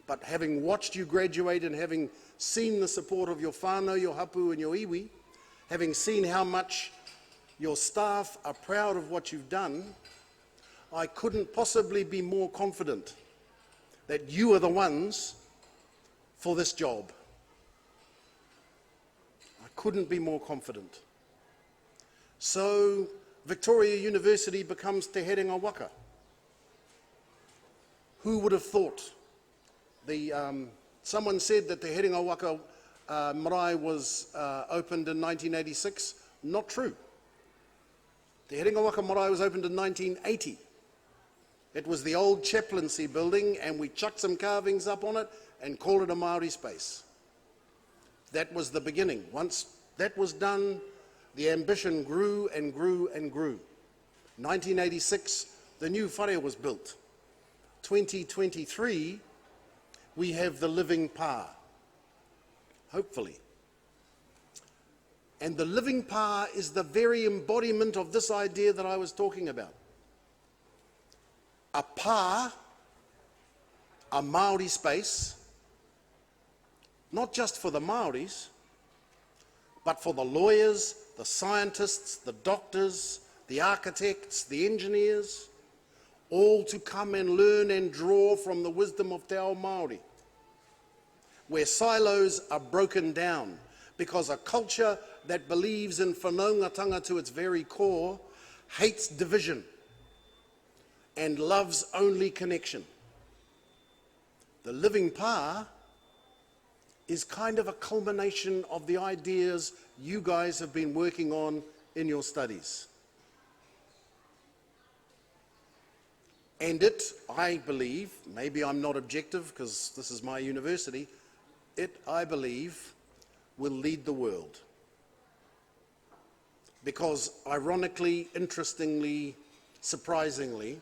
But having watched you graduate and having seen the support of your whānau, your hapu and your iwi, having seen how much your staff are proud of what you've done, I couldn't possibly be more confident that you are the ones for this job. I couldn't be more confident. So Victoria University becomes Te Herenga Waka. Who would have thought? Someone said that the Herenga Waka marae was opened in 1986. Not true. The Herenga Waka marae was opened in 1980. It was the old chaplaincy building, and we chucked some carvings up on it and called it a Māori space. That was the beginning. Once that was done, the ambition grew and grew and grew. 1986, the new whare was built. 2023, we have the living pā, hopefully. And the living pā is the very embodiment of this idea that I was talking about. A pā, a Māori space, not just for the Māoris, but for the lawyers, the scientists, the doctors, the architects, the engineers, all to come and learn and draw from the wisdom of Te Ao Māori, where silos are broken down, because a culture that believes in whanaungatanga to its very core hates division and loves only connection. The living pa is kind of a culmination of the ideas you guys have been working on in your studies. And it, I believe, maybe I'm not objective because this is my university, it, I believe, will lead the world. Because ironically, interestingly, surprisingly,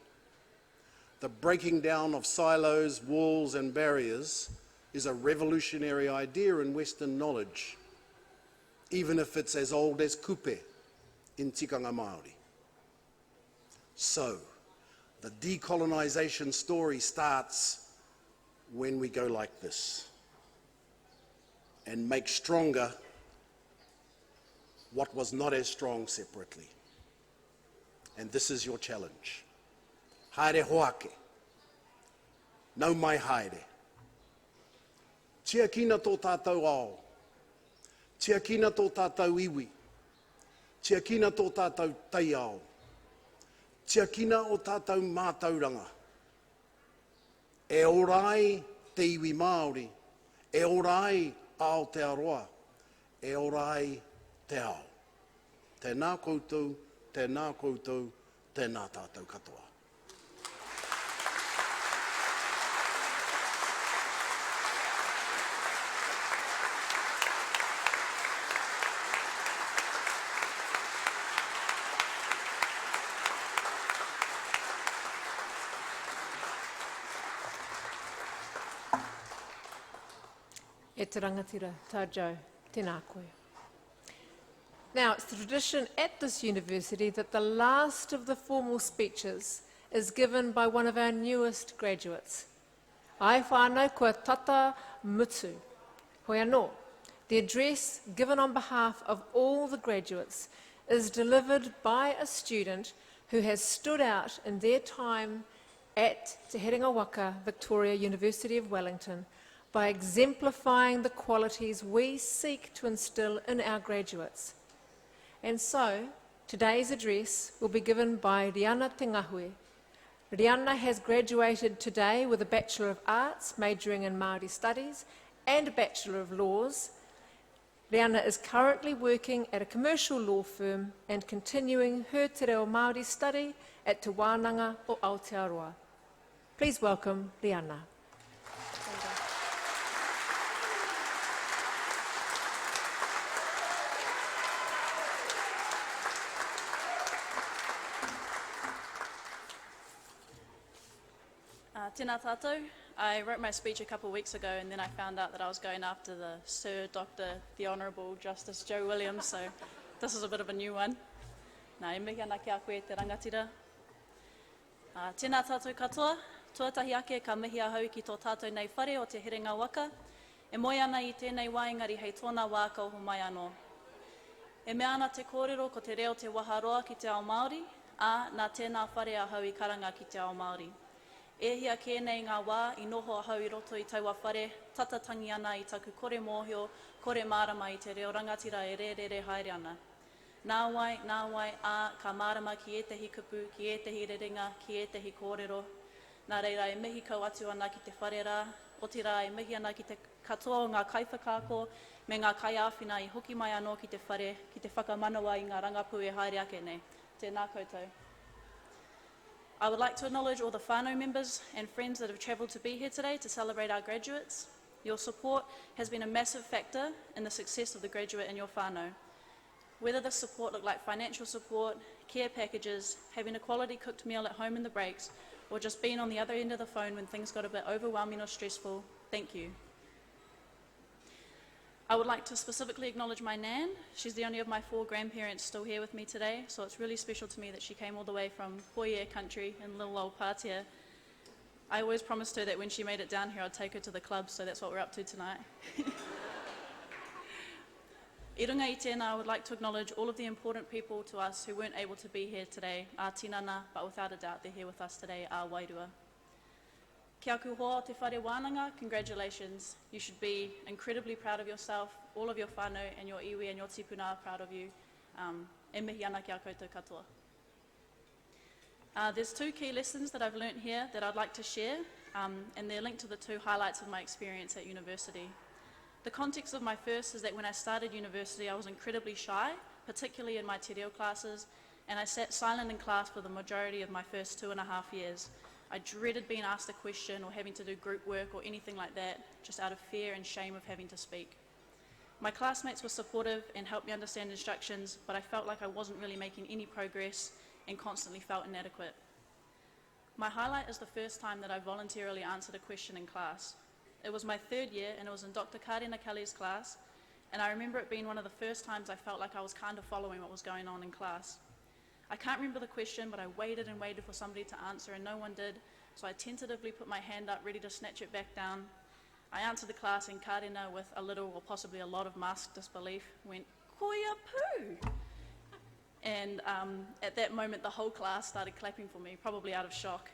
the breaking down of silos, walls and barriers is a revolutionary idea in Western knowledge, even if it's as old as kupe in tikanga Māori. So, the decolonisation story starts when we go like this and make stronger what was not as strong separately. And this is your challenge. Haere hoake. Nau mai haere. Tia kina tō tātou ao. Tia kina tō tātou iwi. Tia kina tō tātou tai ao. Tia kina o tātou mātauranga. E orai te iwi Māori. E orai Aotearoa. E orai te ao. Tēnā koutou, tēnā koutou, tēnā tātou katoa. E te rangatira, tātou, tēnā koe. Now, it's the tradition at this university that the last of the formal speeches is given by one of our newest graduates. Ai whānau kua tata mutu. Hoi anō, the address given on behalf of all the graduates is delivered by a student who has stood out in their time at Te Herenga Waka, Victoria University of Wellington, by exemplifying the qualities we seek to instil in our graduates. And so, today's address will be given by Riana Te Ngahue. Riana has graduated today with a Bachelor of Arts, majoring in Māori Studies, and a Bachelor of Laws. Riana is currently working at a commercial law firm and continuing her Te Reo Māori study at Te Wānanga o Aotearoa. Please welcome Riana. Tēnā tātou. I wrote my speech a couple of weeks ago and then I found out that I was going after the Sir Dr. the Honourable Justice Joe Williams, so this is a bit of a new one. Nā e mihi ana ki a koe te rangatira. Tēnā tātou katoa, tuatahi ake ka mihi a hau ki tō tātou nei whare o te Herenga Waka. E moi ana I tēnei waingari hei tōna wā ka uhu mai anō. E mea ana te kōrero ko te reo te waharoa ki te ao Māori, a nā tēnā whare a hau I karanga ki te ao Māori. E hia kēnei ngā wā I noho a hau I roto I taua whare, tatatangi ana I taku kore mōhio, kore mārama I te reo rangatira e re haere ana. Nā wai, ka mārama ki ētehi kupu, ki ētehi rerenga, ki ētehi kōrero. Nā reira e mihi kau atu ana ki te whare rā, o te rā e mihi ana ki te katoa o ngā kaiwhakāko, me ngā kai āwhina I hoki mai anō ki te whare, ki te whakamanawa I ngā rangapu e haere ake nei. Tēnā koutou. I would like to acknowledge all the whānau members and friends that have travelled to be here today to celebrate our graduates. Your support has been a massive factor in the success of the graduate and your whānau. Whether this support looked like financial support, care packages, having a quality cooked meal at home in the breaks, or just being on the other end of the phone when things got a bit overwhelming or stressful, thank you. I would like to specifically acknowledge my Nan. She's the only of my 4 grandparents still here with me today, so it's really special to me that she came all the way from Poie country in little old Pātea. I always promised her that when she made it down here I'd take her to the club, so that's what we're up to tonight. I runga I tēnā, I would like to acknowledge all of the important people to us who weren't able to be here today, our tinana, but without a doubt they're here with us today, our wairua. Kia kuhoa te whare wānanga, congratulations. You should be incredibly proud of yourself, all of your whānau and your iwi and your tipuna are proud of you. E mihi ana kia koutou katoa. There's 2 key lessons that I've learnt here that I'd like to share, and they're linked to the 2 highlights of my experience at university. The context of my first is that when I started university, I was incredibly shy, particularly in my te reo classes, and I sat silent in class for the majority of my first 2.5 years. I dreaded being asked a question or having to do group work or anything like that, just out of fear and shame of having to speak. My classmates were supportive and helped me understand instructions, but I felt like I wasn't really making any progress and constantly felt inadequate. My highlight is the first time that I voluntarily answered a question in class. It was my 3rd year and it was in Dr. Karina Kelly's class, and I remember it being one of the first times I felt like I was kind of following what was going on in class. I can't remember the question, but I waited and waited for somebody to answer and no one did, so I tentatively put my hand up ready to snatch it back down. I answered the class and Karina, with a little or possibly a lot of masked disbelief, went, "Koia pū!" And at that moment the whole class started clapping for me, probably out of shock.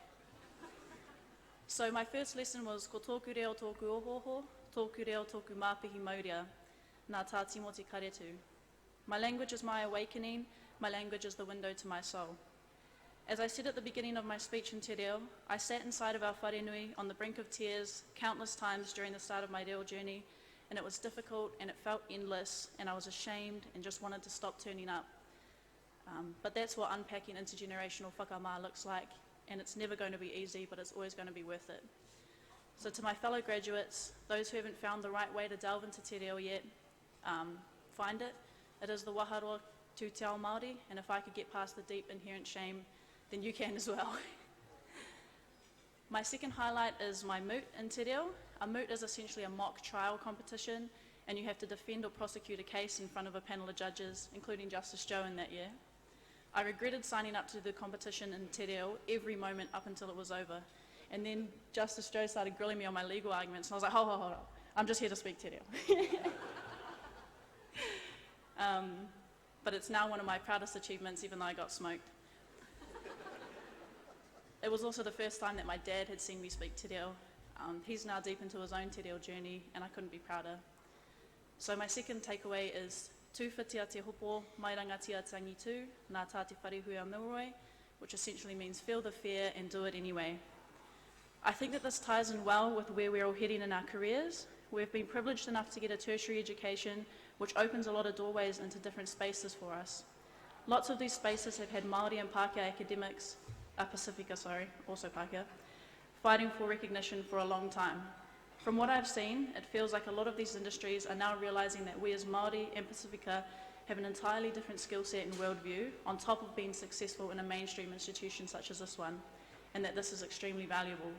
So my first lesson was ko tōku reo tōku ohoho, tōku reo tōku māpihi mauria, nā tā timoti karetu. My language is my awakening, my language is the window to my soul. As I said at the beginning of my speech in te reo, I sat inside of our wharenui on the brink of tears countless times during the start of my reo journey, and it was difficult and it felt endless, and I was ashamed and just wanted to stop turning up. But that's what unpacking intergenerational whakamā looks like, and it's never going to be easy, but it's always going to be worth it. So to my fellow graduates, those who haven't found the right way to delve into te reo yet, find it. It is the waharoa to te ao Māori, and if I could get past the deep inherent shame, then you can as well. My second highlight is my moot in te reo. A moot is essentially a mock trial competition, and you have to defend or prosecute a case in front of a panel of judges, including Justice Joe in that year. I regretted signing up to the competition in te reo every moment up until it was over. And then Justice Joe started grilling me on my legal arguments, and I was like, hold on, I'm just here to speak te reo. But it's now one of my proudest achievements, even though I got smoked. It was also the first time that my dad had seen me speak te reo. He's now deep into his own te reo journey, and I couldn't be prouder. So my second takeaway is tūwhitia te hopo, mai rangatia tangi tū, nā tā te wharehui a Milroy, which essentially means feel the fear and do it anyway. I think that this ties in well with where we're all heading in our careers. We've been privileged enough to get a tertiary education, which opens a lot of doorways into different spaces for us. Lots of these spaces have had Māori and Pākehā academics, also Pākehā, fighting for recognition for a long time. From what I've seen, it feels like a lot of these industries are now realising that we as Māori and Pasifika have an entirely different skill set and worldview on top of being successful in a mainstream institution such as this one, and that this is extremely valuable.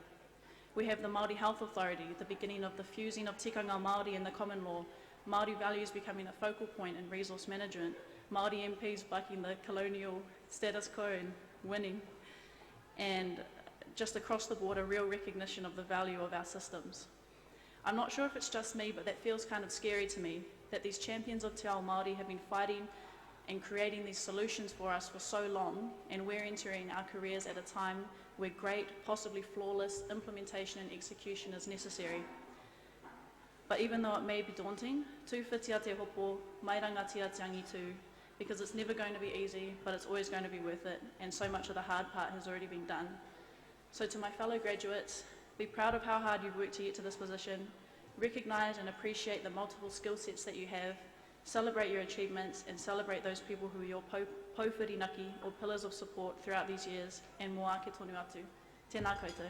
We have the Māori Health Authority, the beginning of the fusing of tikanga Māori and the common law, Māori values becoming a focal point in resource management, Māori MPs bucking the colonial status quo and winning, and just across the board a real recognition of the value of our systems. I'm not sure if it's just me, but that feels kind of scary to me, that these champions of te ao Māori have been fighting and creating these solutions for us for so long, and we're entering our careers at a time where great, possibly flawless implementation and execution is necessary. But even though it may be daunting, tūwhitia te hopo, mai rangatia te angi tū, because it's never going to be easy, but it's always going to be worth it, and so much of the hard part has already been done. So to my fellow graduates, be proud of how hard you've worked to get to this position, recognise and appreciate the multiple skill sets that you have, celebrate your achievements, and celebrate those people who are your pouwhirinaki or pillars of support throughout these years, and moa ake tonu atu. Tēnā koutou.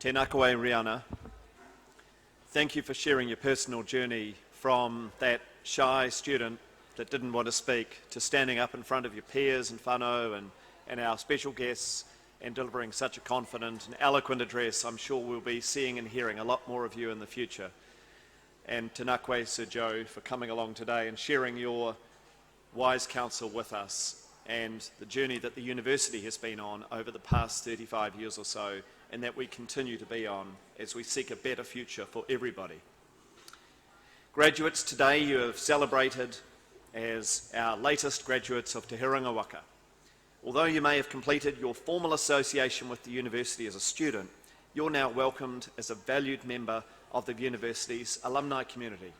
Tēnā koe, Rihanna. Thank you for sharing your personal journey from that shy student that didn't want to speak to standing up in front of your peers and whānau and our special guests and delivering such a confident and eloquent address. I'm sure we'll be seeing and hearing a lot more of you in the future. And tēnā koe, Sir Joe, for coming along today and sharing your wise counsel with us and the journey that the university has been on over the past 35 years or so, and that we continue to be on as we seek a better future for everybody. Graduates, today you have celebrated as our latest graduates of Te Huringa Waka. Although you may have completed your formal association with the university as a student, you're now welcomed as a valued member of the university's alumni community.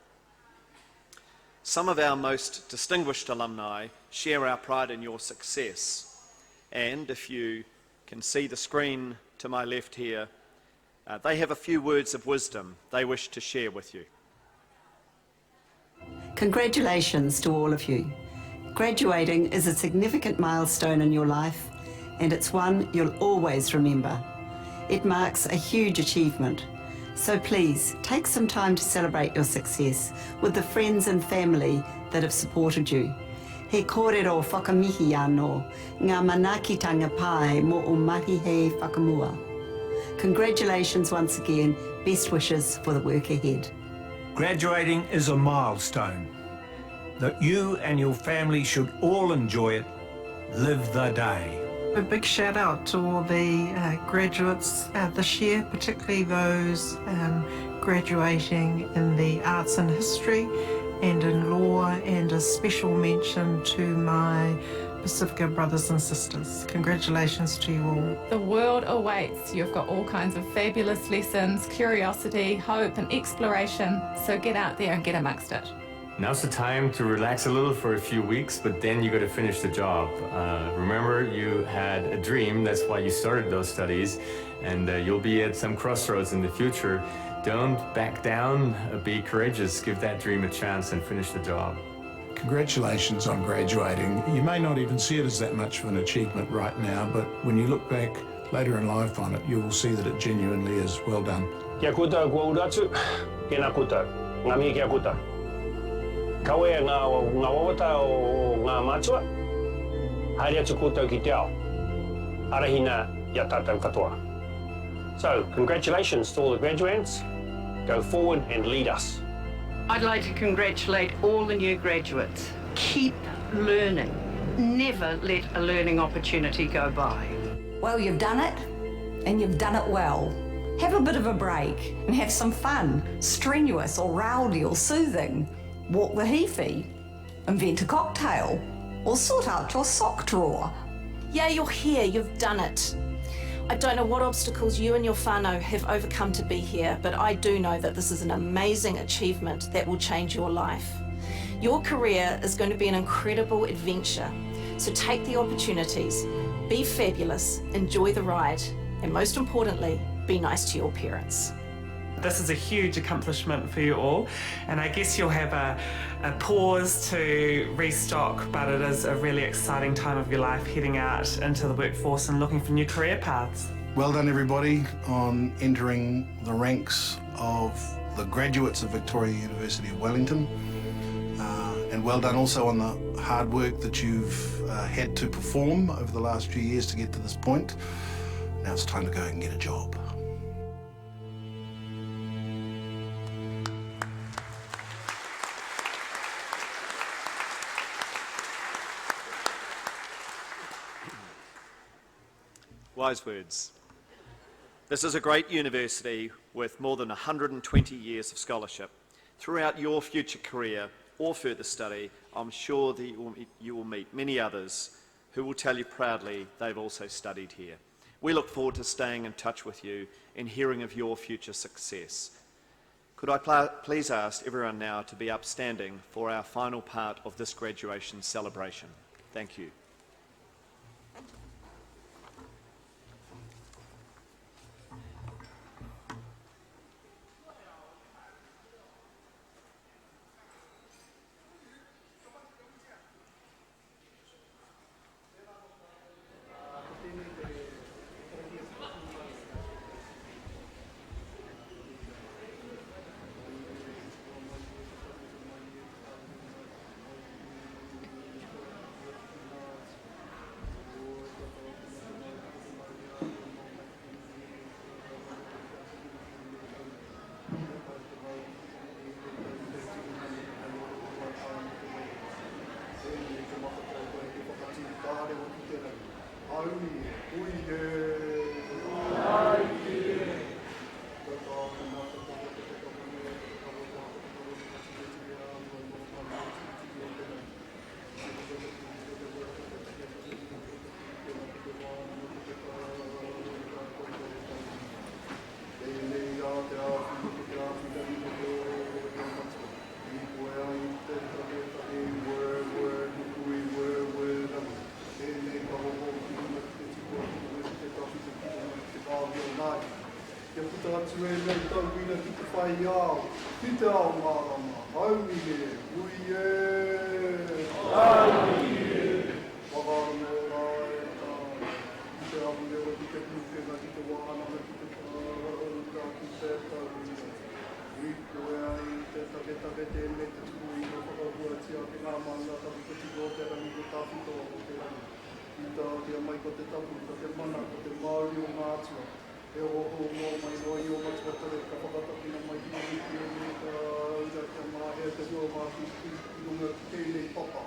Some of our most distinguished alumni share our pride in your success, and if you can see the screen to my left here, they have a few words of wisdom they wish to share with you. Congratulations to all of you. Graduating is a significant milestone in your life, and it's one you'll always remember. It marks a huge achievement, so please take some time to celebrate your success with the friends and family that have supported you. He kōrero whakamihi anō, ngā manakitanga pai mo o mahi he whakamua. Congratulations once again, best wishes for the work ahead. Graduating is a milestone that you and your family should all enjoy it. Live the day. A big shout out to all the graduates this year, particularly those graduating in the arts and history and in law, and a special mention to my Pacifica brothers and sisters. Congratulations to you all. The world awaits. You've got all kinds of fabulous lessons, curiosity, hope and exploration. So get out there and get amongst it. Now's the time to relax a little for a few weeks, but then you got to finish the job. Remember, you had a dream. That's why you started those studies, and you'll be at some crossroads in the future. Don't back down. Be courageous. Give that dream a chance and finish the job. Congratulations on graduating. You may not even see it as that much of an achievement right now, but when you look back later in life on it, you will see that it genuinely is well done. Kia koutou kua uratu, tēnā koutou, ngā mihi kia koutou. Kawe ngā wawata o ngā mātua, haere atu koutou ki te ao, arahina ia tātou katoa. So, congratulations to all the graduates. Go forward and lead us. I'd like to congratulate all the new graduates. Keep learning. Never let a learning opportunity go by. Well, you've done it, and you've done it well. Have a bit of a break and have some fun, strenuous or rowdy or soothing. Walk the hifi, invent a cocktail, or sort out your sock drawer. Yeah, you're here, you've done it. I don't know what obstacles you and your whānau have overcome to be here, but I do know that this is an amazing achievement that will change your life. Your career is going to be an incredible adventure, so take the opportunities, be fabulous, enjoy the ride, and most importantly, be nice to your parents. This is a huge accomplishment for you all, and I guess you'll have a pause to restock, but it is a really exciting time of your life heading out into the workforce and looking for new career paths. Well done everybody on entering the ranks of the graduates of Victoria University of Wellington, and well done also on the hard work that you've had to perform over the last few years to get to this point. Now it's time to go and get a job. Wise words. This is a great university with more than 120 years of scholarship. Throughout your future career or further study, I'm sure that you will meet many others who will tell you proudly they've also studied here. We look forward to staying in touch with you and hearing of your future success. Could I please ask everyone now to be upstanding for our final part of this graduation celebration? Thank you. atu e nei tau ina ki te whai au. Ki te ao mārama. Haumi e, ui e. Haumi e. Whakaara no rai, ki te amu lewa, ki te pukenga, ki te wānanga, ki te whakaruta, ki te tau ina. Riko e ai, te take tēnei te tuku ina whakahua tia ki ngā maunga tapu te tiko te rangi ko tāwhitoa ko te rangi. I tā tia mai ko te tapu, ko te mana, ko te Māori o ngā atua. E oho mō mai roi o matua tere, ka whakatakina mai ki mai ki o ka ura kia mahea te hua mātu ki runga ki tēnei papa.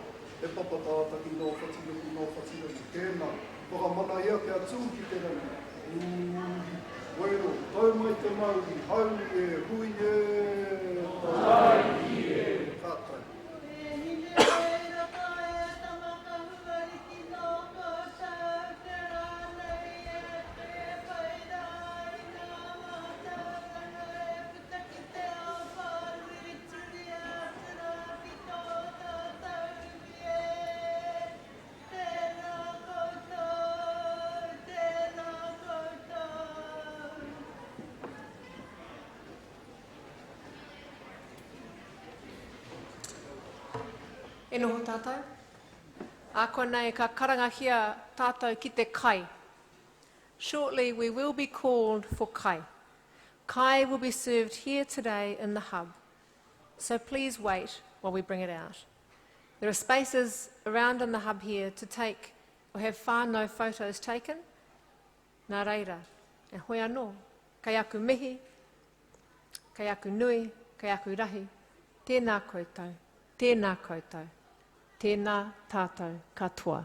E papa tātaki no whatiraku, no whatiraku. Tēnā, whakamana ia kia tū ki te rangi. Wero, tau mai te Māori, hauri e, hui e. Hauri e. Kātai. E noho tātou. Ako nei ka karangahia tātou ki te kai. Shortly we will be called for kai. Kai will be served here today in the hub. So please wait while we bring it out. There are spaces around in the hub here to take or have whānau photos taken. Nā reira, e hoi anō, kai aku mihi, kai aku nui, kai aku rahi, tēnā koutou, tēnā koutou. Tēnā tātou katoa.